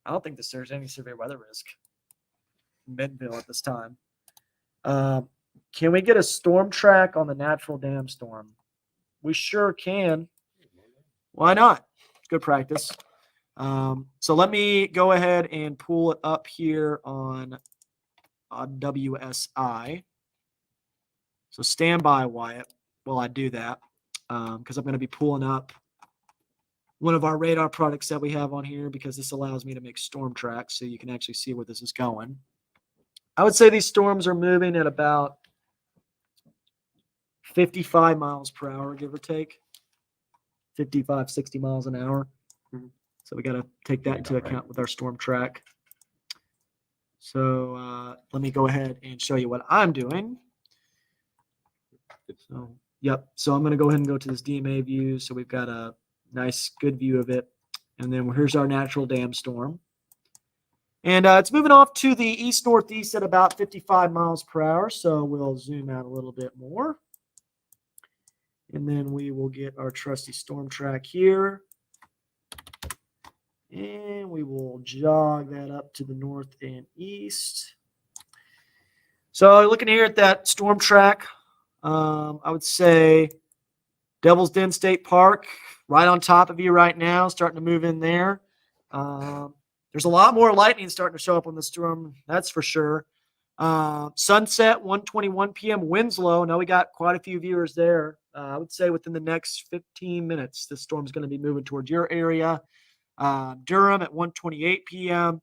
I don't think there's any severe weather risk in Bentonville at this time. Can we get a storm track on the natural dam storm? We sure can. Why not? Good practice. So let me go ahead and pull it up here on WSI. So stand by, Wyatt, while I do that, because I'm going to be pulling up one of our radar products that we have on here, because this allows me to make storm tracks so you can actually see where this is going. I would say these storms are moving at about 55 miles per hour, give or take. 55, 60 miles an hour. So we got to take that into account with our storm track. So let me go ahead and show you what I'm doing. So, yep. So I'm going to go ahead and go to this DMA view. So we've got a nice, good view of it. And then here's our natural dam storm. And it's moving off to the east-northeast at about 55 miles per hour. So we'll zoom out a little bit more. And then we will get our trusty storm track here. And we will jog that up to the north and east. So looking here at that storm track, I would say Devil's Den State Park, right on top of you right now, starting to move in there. There's a lot more lightning starting to show up on the storm, that's for sure. Sunset, 1:21 p.m. Winslow. Now we got quite a few viewers there. I would say within the next 15 minutes, this storm's going to be moving towards your area. Durham at 1:28 p.m.,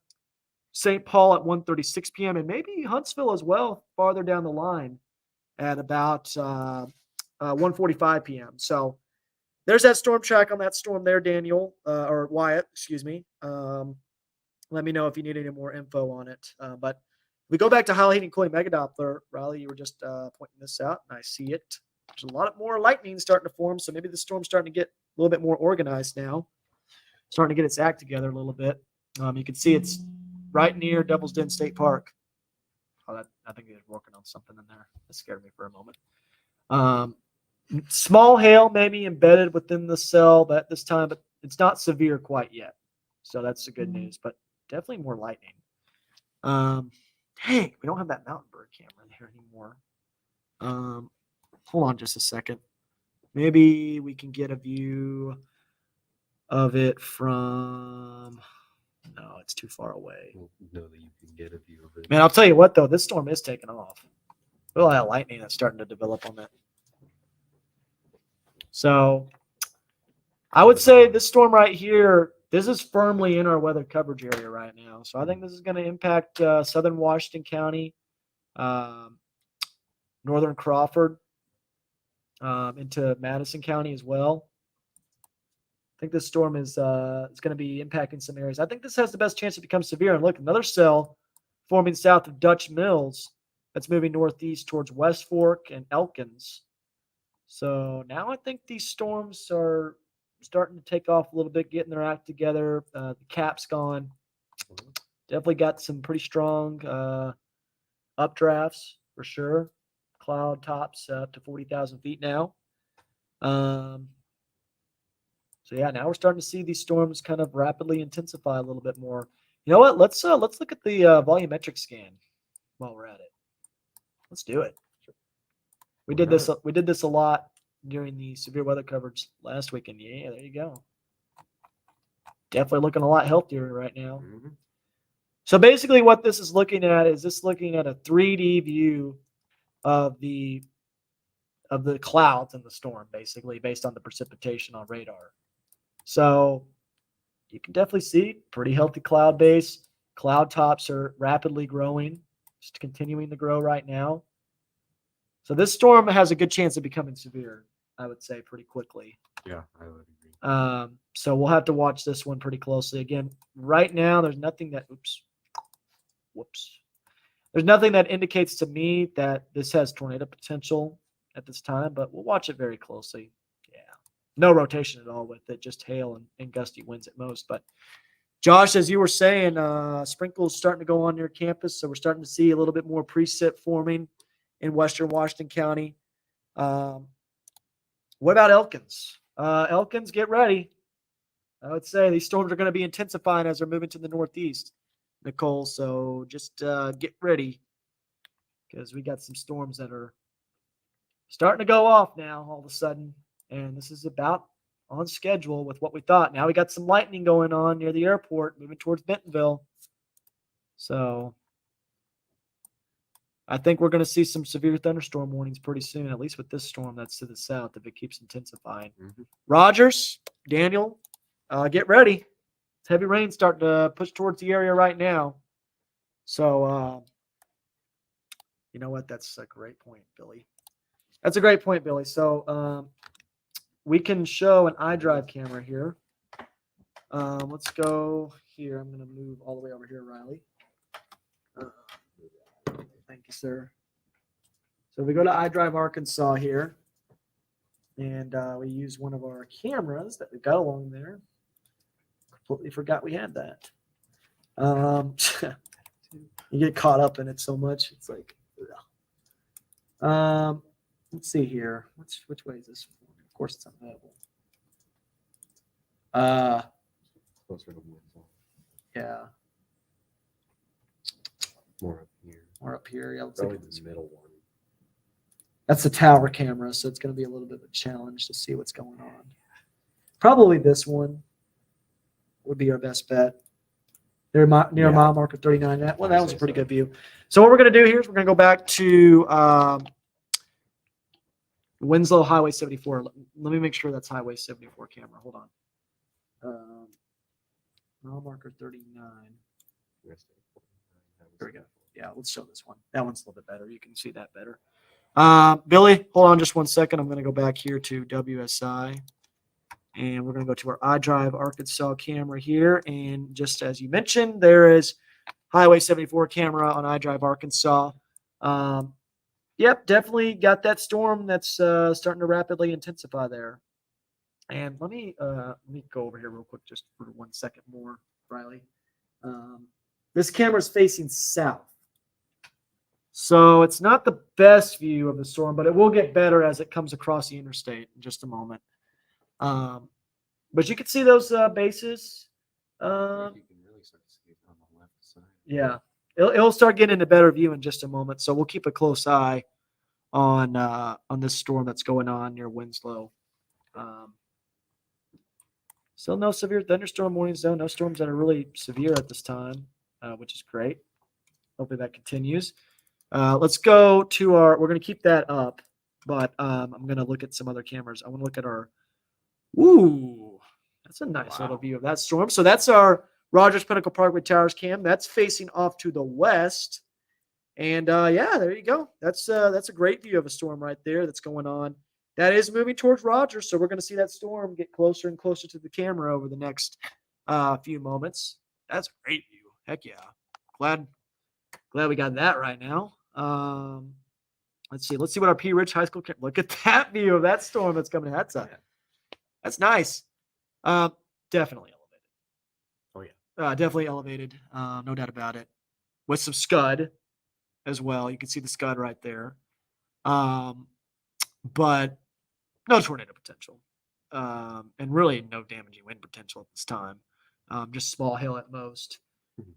St. Paul at 1:36 p.m., and maybe Huntsville as well, farther down the line at about 1:45 p.m. So there's that storm track on that storm there, Daniel, or Wyatt, excuse me. Let me know if you need any more info on it. But we go back to High Heat and Cooling Megadoppler. Riley, you were just pointing this out, and I see it. There's a lot more lightning starting to form, so maybe the storm's starting to get a little bit more organized now. Starting to get its act together a little bit. You can see it's right near Devil's Den State Park. Oh, I think they're working on something in there. That scared me for a moment. Small hail maybe embedded within the cell at this time, but it's not severe quite yet. So that's the good news, but definitely more lightning. Dang, we don't have that mountain bird camera there anymore. Hold on just a second. Maybe we can get a view of it from... No, it's too far away. I don't know that you can get a view of it. Man, I'll tell you what, though. This storm is taking off. Look at that lightning that's starting to develop on that. So I would say this storm right here, this is firmly in our weather coverage area right now. So I think this is going to impact southern Washington County, northern Crawford, into Madison County as well. I think this storm is going to be impacting some areas. I think this has the best chance to become severe. And look, another cell forming south of Dutch Mills that's moving northeast towards West Fork and Elkins. So now I think these storms are starting to take off a little bit, getting their act together. The cap's gone. Definitely got some pretty strong updrafts for sure. Cloud tops up to 40,000 feet now. So yeah, now we're starting to see these storms kind of rapidly intensify a little bit more. You know what? Let's look at the volumetric scan while we're at it. Let's do it. We did this a lot during the severe weather coverage last weekend. Yeah, there you go. Definitely looking a lot healthier right now. Mm-hmm. So basically what this is looking at is looking at a 3D view of the clouds in the storm, basically based on the precipitation on radar. So you can definitely see pretty healthy cloud base. Cloud tops are rapidly growing, just continuing to grow right now. So this storm has a good chance of becoming severe, I would say, pretty quickly. Yeah, I would agree. So we'll have to watch this one pretty closely. Again, right now, there's nothing that, there's nothing that indicates to me that this has tornado potential at this time, but we'll watch it very closely. Yeah. No rotation at all with it, just hail and gusty winds at most. But Josh, as you were saying, sprinkles starting to go on near campus. So we're starting to see a little bit more precip forming in western Washington County. What about Elkins? Elkins, get ready. I would say these storms are going to be intensifying as they're moving to the northeast, Nicole. So just get ready because we got some storms that are starting to go off now all of a sudden. And this is about on schedule with what we thought. Now we got some lightning going on near the airport, moving towards Bentonville. So I think we're going to see some severe thunderstorm warnings pretty soon, at least with this storm that's to the south if it keeps intensifying. Mm-hmm. Rogers, Daniel, get ready. It's heavy rain starting to push towards the area right now. So, you know what? That's a great point, Billy. That's a great point, Billy. So we can show an iDrive camera here. Let's go here. I'm going to move all the way over here, Riley. Thank you, sir. So we go to iDrive Arkansas here, and we use one of our cameras that we got along there. Completely forgot we had that. You get caught up in it so much. It's like, let's see here. Which way is this? Of course, it's unavailable. Closer to Winslow. Yeah. More up here. More up here. Yeah, Probably the middle one. That's the tower camera, so it's going to be a little bit of a challenge to see what's going on. Probably this one would be our best bet. Near mile marker 39. That was a pretty good view. So what we're going to do here is we're going to go back to Winslow Highway 74. Let me make sure that's Highway 74 camera. Hold on. Mile marker 39. There we go. Yeah, let's show this one. That one's a little bit better. You can see that better. Billy, hold on just one second. I'm going to go back here to WSI. And we're going to go to our iDrive Arkansas camera here. And just as you mentioned, there is Highway 74 camera on iDrive Arkansas. Yep, definitely got that storm that's starting to rapidly intensify there. And let me go over here real quick just for 1 second more, Riley. This camera is facing south. So it's not the best view of the storm, but it will get better as it comes across the interstate in just a moment. But you can see those bases. You can really start to see it on the left side. Yeah, it'll start getting a better view in just a moment. So we'll keep a close eye on this storm that's going on near Winslow. Still no severe thunderstorm warnings though. No storms that are really severe at this time, which is great. Hopefully that continues. Let's go to we're going to keep that up, but I'm going to look at some other cameras. I want to look at our, that's a nice little view of that storm. So that's our Rogers Pinnacle Parkway Towers cam. That's facing off to the west. And yeah, there you go. That's a great view of a storm right there that's going on. That is moving towards Rogers. So we're going to see that storm get closer and closer to the camera over the next few moments. That's a great view. Heck yeah. Glad we got that right now. Let's see what our P Ridge High School can look at that view of that storm that's coming. That's nice. Definitely elevated. Oh yeah. Definitely elevated. No doubt about it. With some scud as well. You can see the scud right there. But no tornado potential. And really no damaging wind potential at this time. Just small hail at most.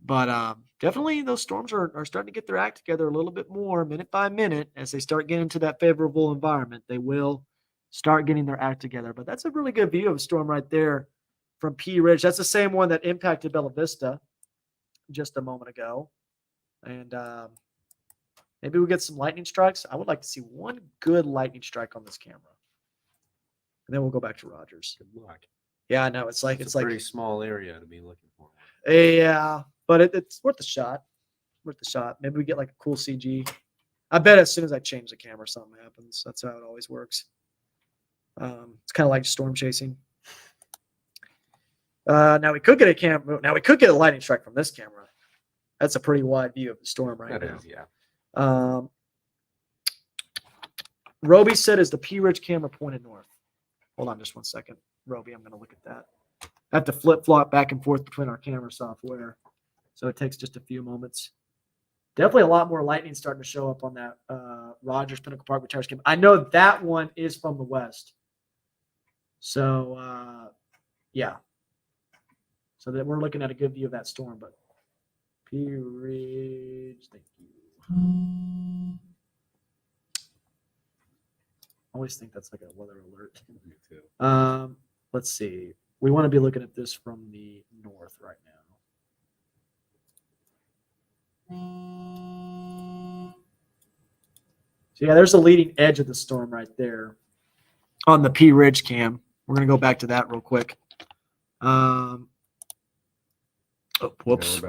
But definitely those storms are starting to get their act together a little bit more minute by minute as they start getting into that favorable environment. They will start getting their act together. But that's a really good view of a storm right there from P Ridge. That's the same one that impacted Bella Vista just a moment ago. And maybe we get some lightning strikes. I would like to see one good lightning strike on this camera. And then we'll go back to Rogers. Good luck. Yeah, I know. It's a pretty small area to be looking for. Yeah, but it's worth a shot. Maybe we get like a cool CG. I bet as soon as I change the camera, something happens. That's how it always works. It's kind of like storm chasing. Now we could get a lightning strike from this camera. That's a pretty wide view of the storm right now. That is, yeah. Roby said, "Is the P Ridge camera pointed north?" Hold on just 1 second, Roby. I'm going to look at that. I have to flip-flop back and forth between our camera software, so it takes just a few moments. Definitely a lot more lightning starting to show up on that Rogers Pinnacle Parkway Towers camera. I know that one is from the west. So, yeah. So that we're looking at a good view of that storm, but P Ridge, thank you. I always think that's like a weather alert. Me too. Let's see. We want to be looking at this from the north right now. So yeah, there's the leading edge of the storm right there on the P Ridge cam. We're going to go back to that real quick. Whoops.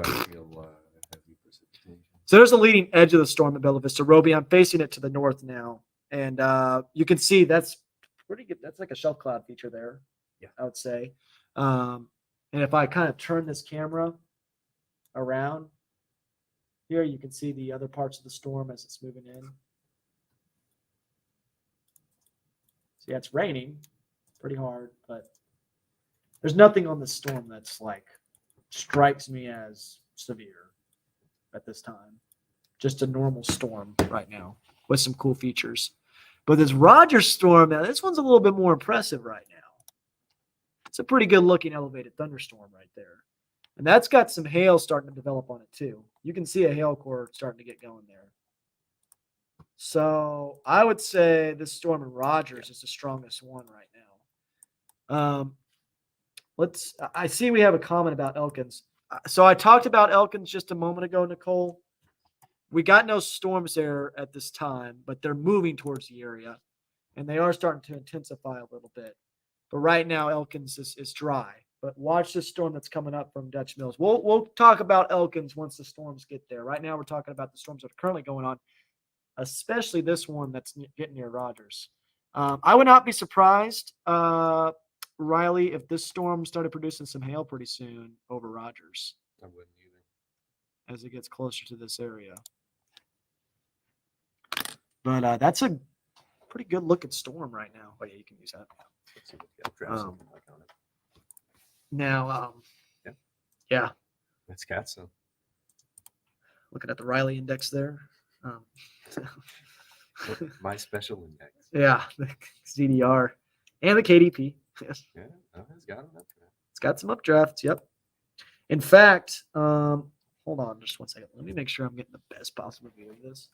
So there's the leading edge of the storm at Bella Vista. Roby, I'm facing it to the north now. And you can see that's pretty good. That's like a shelf cloud feature there, yeah, I would say. And if I kind of turn this camera around here, you can see the other parts of the storm as it's moving in. So yeah, it's raining pretty hard, but there's nothing on the storm that's like strikes me as severe at this time. Just a normal storm right now with some cool features. But this Rogers storm, now this one's a little bit more impressive right now. It's a pretty good looking elevated thunderstorm right there. And that's got some hail starting to develop on it too. You can see a hail core starting to get going there. So I would say this storm in Rogers is the strongest one right now. I see we have a comment about Elkins. So I talked about Elkins just a moment ago, Nicole. We got no storms there at this time, but they're moving towards the area. and they are starting to intensify a little bit. But right now, Elkins is dry. But watch this storm that's coming up from Dutch Mills. We'll talk about Elkins once the storms get there. Right now, we're talking about the storms that are currently going on, especially this one that's getting near Rogers. I would not be surprised, Riley, if this storm started producing some hail pretty soon over Rogers I wouldn't either. as it gets closer to this area. But that's a pretty good looking storm right now. Oh yeah, you can use that. Let's see what the updraft something like on it. Now, Yeah. yeah, It's got some. looking at the Riley index there. My special index. Yeah, the CDR and the KDP. Yes, Yeah, it's got an updraft. it's got some updrafts. Yep. In fact, hold on just one second. Let me make sure I'm getting the best possible view of this.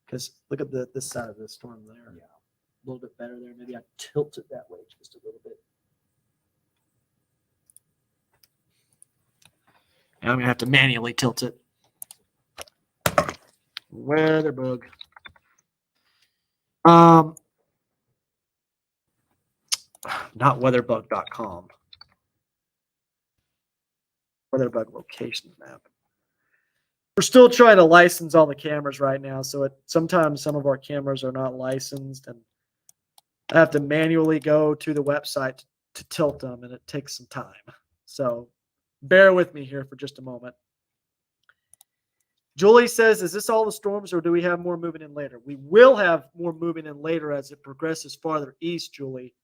Because look at this side of the storm there. Yeah. A little bit better there. Maybe I tilt it that way just a little bit. And I'm going to have to manually tilt it. Weather bug. Not weatherbug.com. Weatherbug location map. We're still trying to license all the cameras right now, so sometimes some of our cameras are not licensed, and I have to manually go to the website to tilt them, and it takes some time. So bear with me here for just a moment. Julie says, is this all the storms, or do we have more moving in later? We will have more moving in later as it progresses farther east, Julie.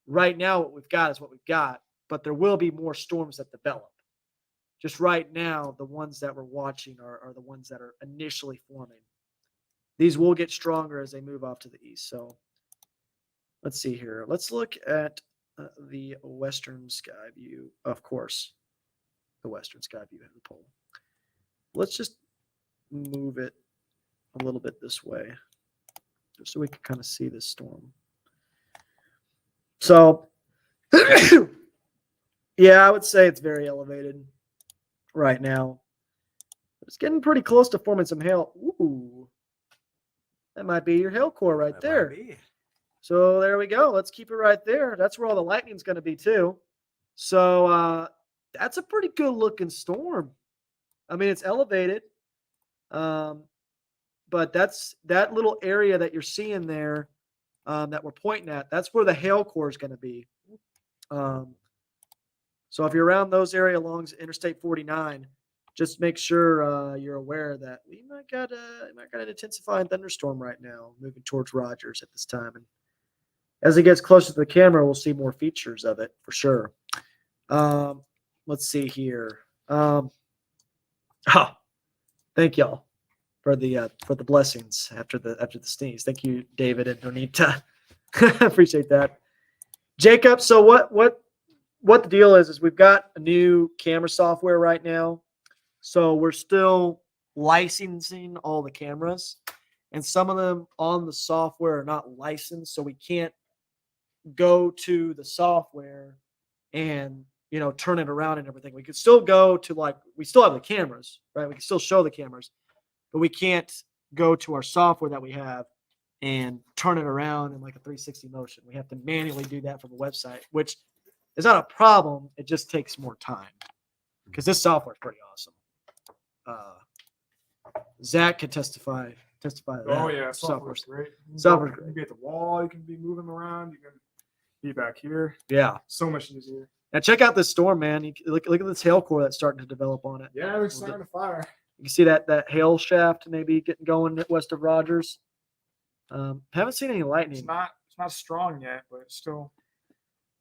Right now, what we've got is what we've got, but there will be more storms that develop. Just right now, the ones that we're watching are the ones that are initially forming. These will get stronger as they move off to the east. So let's see here. Let's look at the western sky view. Of course, the western sky view of the pole. Let's just move it a little bit this way, just so we can kind of see this storm. So, yeah, I would say it's very elevated right now. It's getting pretty close to forming some hail. Ooh, that might be your hail core right there. So there we go. Let's keep it right there. That's where all the lightning's going to be too. So that's a pretty good looking storm. I mean, it's elevated. But that's that little area that you're seeing there that we're pointing at. That's where the hail core is going to be. So if you're around those areas along Interstate 49, just make sure you're aware that we might got an intensifying thunderstorm right now moving towards Rogers at this time. And as it gets closer to the camera, we'll see more features of it for sure. Let's see here. Thank y'all for the blessings after the sneeze. Thank you, David and Donita. Appreciate that. Jacob, so what the deal is we've got a new camera software right now. So we're still licensing all the cameras, and some of them on the software are not licensed, so we can't go to the software and turn it around and everything. We could still go to we still have the cameras, right? We can still show the cameras, but we can't go to our software that we have and turn it around in like a 360 motion. We have to manually do that from the website, which is not a problem. It just takes more time because this software is pretty awesome. Zach can testify to that. Oh yeah, software's great. Software's You great. can be at the wall. You can be moving around. You can be back here. Yeah. So much easier. Now check out this storm, man. You look at this hail core that's starting to develop on it. Yeah, it's starting to fire. You can see that hail shaft maybe getting going west of Rogers. Haven't seen any lightning. It's not strong yet, but it's still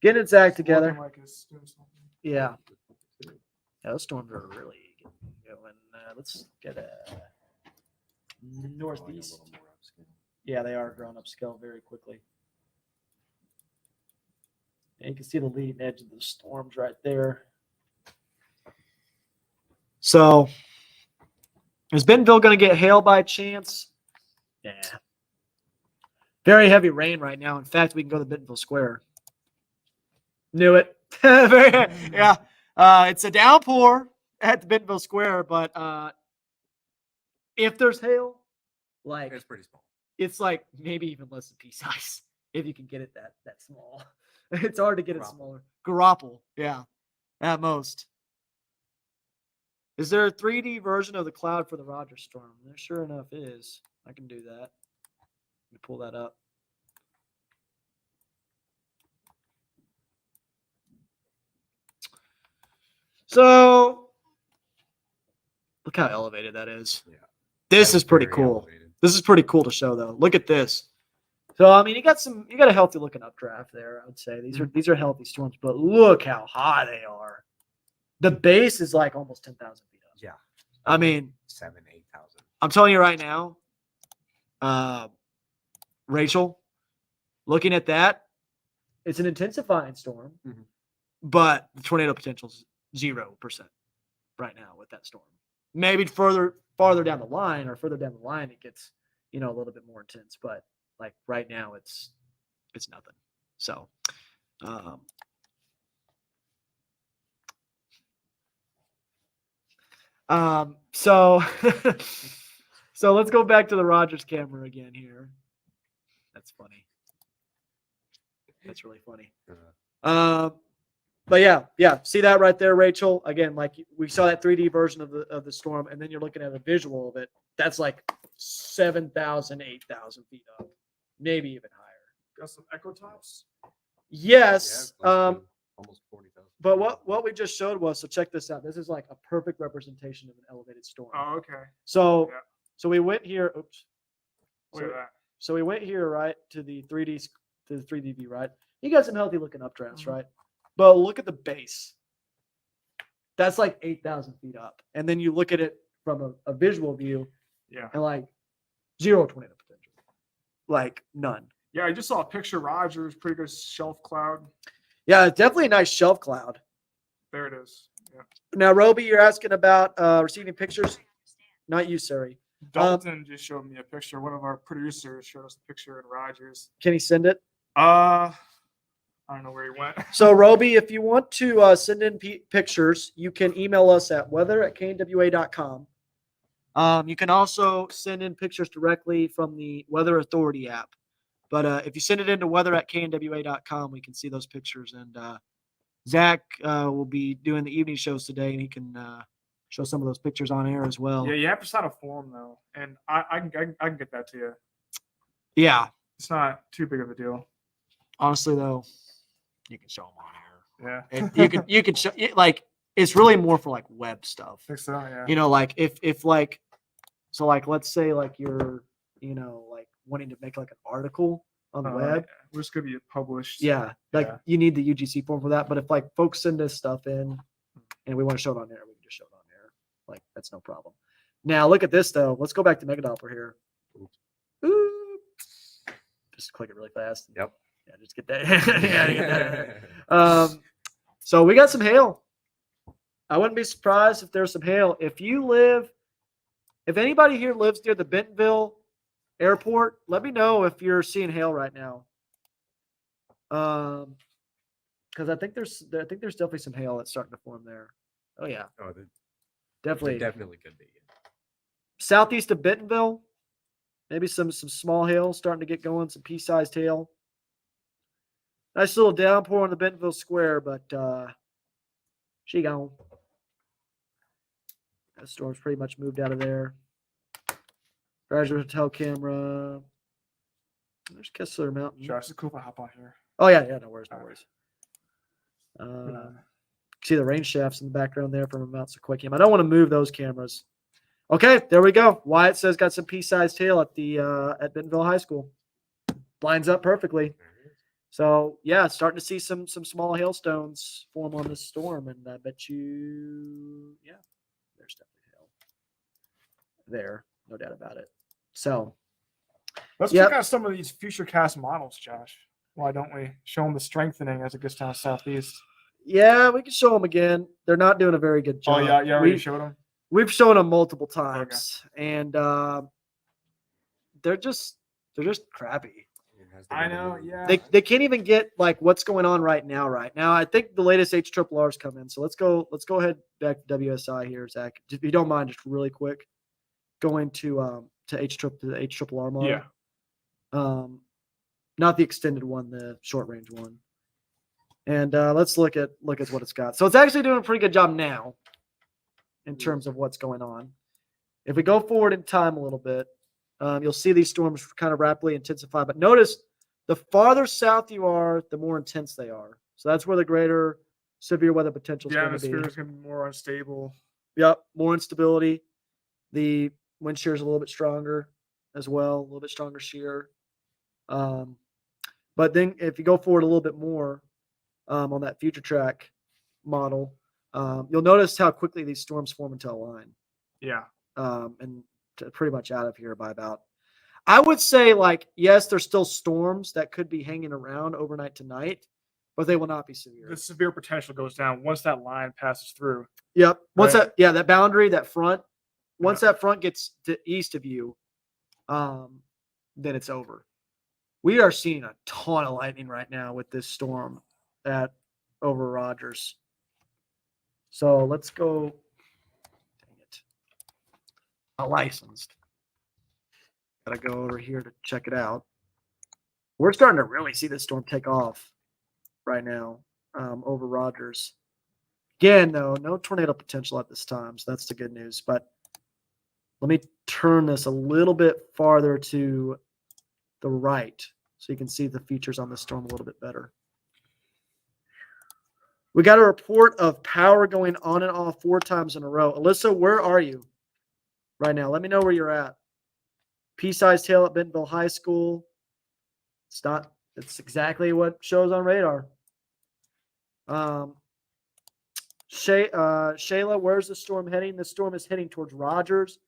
Getting its act together. looking like it's doing something. Yeah. Those storms are really going. Let's get a northeast. Yeah, they are growing upscale very quickly. And you can see the leading edge of the storms right there. So, is Bentonville going to get hail by chance? Yeah. Very heavy rain right now. In fact, we can go to Bentonville Square. Knew it. Yeah. It's a downpour at the Bentonville Square, but if there's hail, It's pretty small. it's like maybe even less than pea size. if you can get it that small. It's hard to get it Grapple. smaller. Grapple, yeah, at most. Is there a 3D version of the cloud for the Roger Storm? There sure enough is. I can do that. Let me pull that up. So look how elevated that is. Yeah. This That is pretty very cool. elevated. This is pretty cool to show though. Look at this. So I mean, you got a healthy looking updraft there. I would say these are healthy storms, but look how high they are. The base is like almost 10,000 feet up. Yeah. I mean, 7,000, 8,000. I'm telling you right now, Rachel, looking at that, it's an intensifying storm, Mhm. but the tornado potential is 0% right now with that storm. Maybe farther down the line it gets, a little bit more intense, but like right now it's nothing. So, so so let's go back to the Rogers camera again here. That's funny. That's really funny. But yeah. See that right there, Rachel? Again, like we saw that 3D version of the storm, and then you're looking at a visual of it. That's like 7,000, 8,000 feet up, maybe even higher. Got some echo tops. Yes. Yeah, close to almost 40,000. But what we just showed was, so check this out. This is like a perfect representation of an elevated storm. Oh, okay. So Yeah. so we went here. Oops. Look at that. So we went here, right, to the 3D view, right? You got some healthy looking updrafts, Mhm. right? But look at the base. That's like 8,000 feet up. And then you look at it from a visual view Yeah. and like 0 tornado potential. Like none. Yeah, I just saw a picture of Rogers, pretty good shelf cloud. Yeah, definitely a nice shelf cloud. There it is. Yeah. Now, Roby, you're asking about receiving pictures? Not you, Sari. Dalton just showed me a picture. One of our producers showed us a picture in Rogers. Can he send it? I don't know where he went. So, Roby, if you want to send in pictures, you can email us at weather@knwa.com. You can also send in pictures directly from the Weather Authority app. But if you send it into weather@knwa.com, we can see those pictures. And Zach will be doing the evening shows today, and he can show some of those pictures on air as well. Yeah, you have to sign a form though, and I can get that to you. Yeah. It's not too big of a deal. Honestly, though, you can show them on air. Yeah. And you can show like it's really more for like web stuff. I think so. Yeah. Like if like so like let's say like you're like wanting to make like an article on the web. Yeah. We're just gonna be published. Yeah, like Yeah. you need the UGC form for that. But if like folks send us stuff in and we want to show it on air, we can just show it on air. Like that's no problem. Now look at this though. Let's go back to Megadoppler here. Ooh. Just click it really fast. Yep. Yeah, just get that. Yeah, get that. So we got some hail. I wouldn't be surprised if there's some hail. If anybody here lives near the Bentonville airport, let me know if you're seeing hail right now. Because I think there's definitely some hail that's starting to form there. Oh yeah, Oh, there definitely. definitely could be. Southeast of Bentonville, maybe some small hail starting to get going, some pea-sized hail. Nice little downpour on the Bentonville Square, but she gone. That storm's pretty much moved out of there. Graduate Hotel camera. There's Kessler Mountain. Josh, it's cool if I hop on here. Oh yeah, no worries, no All worries. right. See the rain shafts in the background there from a Mount Sequoia cam. I don't want to move those cameras. Okay, there we go. Wyatt says got some pea-sized hail at the at Bentonville High School. Lines up perfectly. There it is. So yeah, starting to see some small hailstones form on this storm, and I bet you, yeah, there's definitely hail there, no doubt about it. So Let's Yep. check out some of these future cast models, Josh. Why don't we show them the strengthening as it gets down southeast? yeah, we can show them again. They're not doing a very good job. Oh yeah, you already We- showed them. We've shown them multiple times, and they're just crappy. It has the I know, rubber. yeah. They can't even get like what's going on right now. Right now, I think the latest HRR's come in. So let's go ahead back to WSI here, Zach. If you don't mind, just really quick, going to the HRR model. Yeah. not the extended one, the short range one. And let's look at what it's got. So it's actually doing a pretty good job now in terms of what's going on. If we go forward in time a little bit, you'll see these storms kind of rapidly intensify. But notice the farther south you are, the more intense they are. So that's where the greater severe weather potential is The going to be. atmosphere is going to be more unstable. Yep, more instability. The wind shear is a little bit stronger as well, a little bit stronger shear. But then if you go forward a little bit more on that future track model, you'll notice how quickly these storms form into a line. Yeah. And pretty much out of here by about, I would say, like, yes, there's still storms that could be hanging around overnight tonight, but they will not be severe. The severe potential goes down once that line passes through. Yep. Once Right. that boundary, that front, once Yeah. that front gets to east of you, then it's over. We are seeing a ton of lightning right now with this storm over Rogers. So let's go. Dang it. Not licensed. Gotta go over here to check it out. We're starting to really see this storm take off right now over Rogers. Again, though, no tornado potential at this time, so that's the good news. But let me turn this a little bit farther to the right so you can see the features on the storm a little bit better. We got a report of power going on and off 4 times in a row. Alyssa, where are you right now? Let me know where you're at. Pea-sized hail at Bentonville High School. It's exactly what shows on radar. Shayla, where's the storm heading? The storm is heading towards Rogers.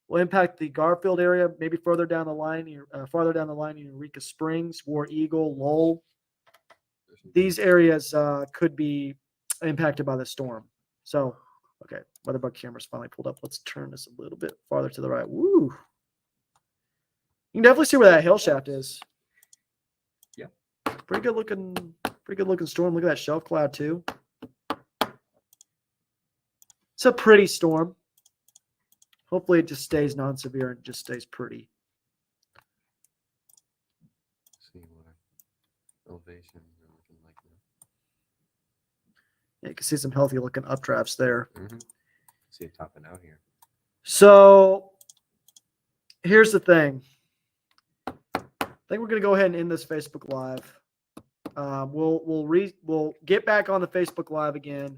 Will impact the Garfield area, maybe farther down the line in Eureka Springs, War Eagle, Lowell. These areas could be impacted by the storm. So, okay, weather bug camera's finally pulled up. Let's turn this a little bit farther to the right. Woo! You can definitely see where that hail shaft is. Yeah. Pretty good looking storm. Look at that shelf cloud too. It's a pretty storm. Hopefully it just stays non-severe and just stays pretty. See what elevations are looking like now. Yeah, you can see some healthy looking updrafts there. Mm-hmm. See it topping out here. So here's the thing. I think we're gonna go ahead and end this Facebook Live. We'll get back on the Facebook Live again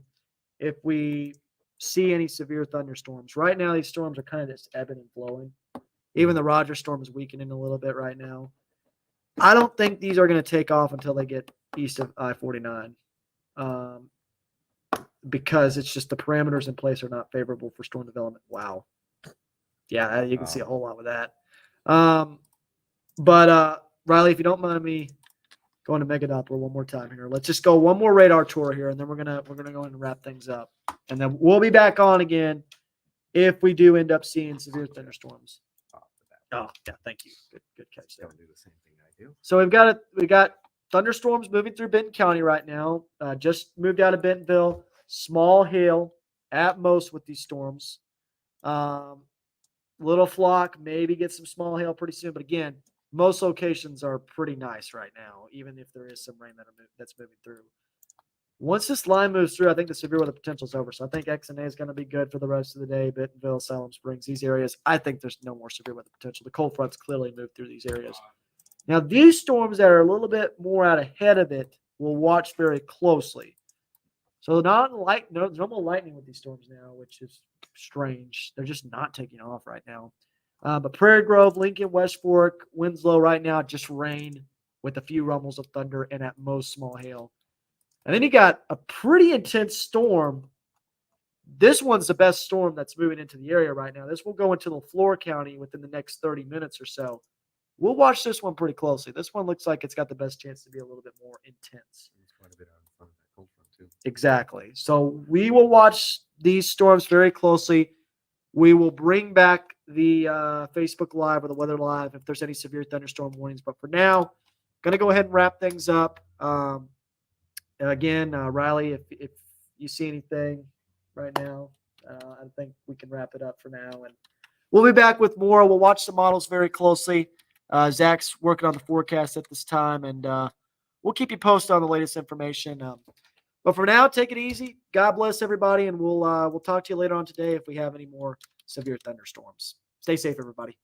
if we see any severe thunderstorms. Right now, these storms are kind of just ebbing and flowing. Even the Rogers storm is weakening a little bit right now. I don't think these are going to take off until they get east of I-49 because it's just the parameters in place are not favorable for storm development. Wow. Yeah, you can see a whole lot with that. But Riley, if you don't mind me going to Megadoppler one more time here, let's just go one more radar tour here, and then we're gonna go and wrap things up. And then we'll be back on again if we do end up seeing severe thunderstorms. Oh, yeah, thank you. Good catch there. Don't do the same thing I do. So we got thunderstorms moving through Benton County right now. Just moved out of Bentonville. Small hail at most with these storms. Little flock, maybe get some small hail pretty soon. But again, most locations are pretty nice right now, even if there is some rain that's moving through. Once this line moves through, I think the severe weather potential is over. So I think X and A is going to be good for the rest of the day. Bentonville, Salem Springs, these areas. I think there's no more severe weather potential. The cold fronts clearly moved through these areas. Now, these storms that are a little bit more out ahead of it, we'll watch very closely. So no more lightning with these storms now, which is strange. They're just not taking off right now. But Prairie Grove, Lincoln, West Fork, Winslow right now, just rain with a few rumbles of thunder and at most small hail. And then you got a pretty intense storm. This one's the best storm that's moving into the area right now. This will go into LaFleur County within the next 30 minutes or so. We'll watch this one pretty closely. This one looks like it's got the best chance to be a little bit more intense. It's quite a bit out in front of that cold front too. Exactly. So we will watch these storms very closely. We will bring back the Facebook Live or the Weather Live if there's any severe thunderstorm warnings. But for now, going to go ahead and wrap things up. Again, Riley, if you see anything right now, I think we can wrap it up for now. And we'll be back with more. We'll watch the models very closely. Zach's working on the forecast at this time, and we'll keep you posted on the latest information. But for now, take it easy. God bless everybody, and we'll talk to you later on today if we have any more severe thunderstorms. Stay safe, everybody.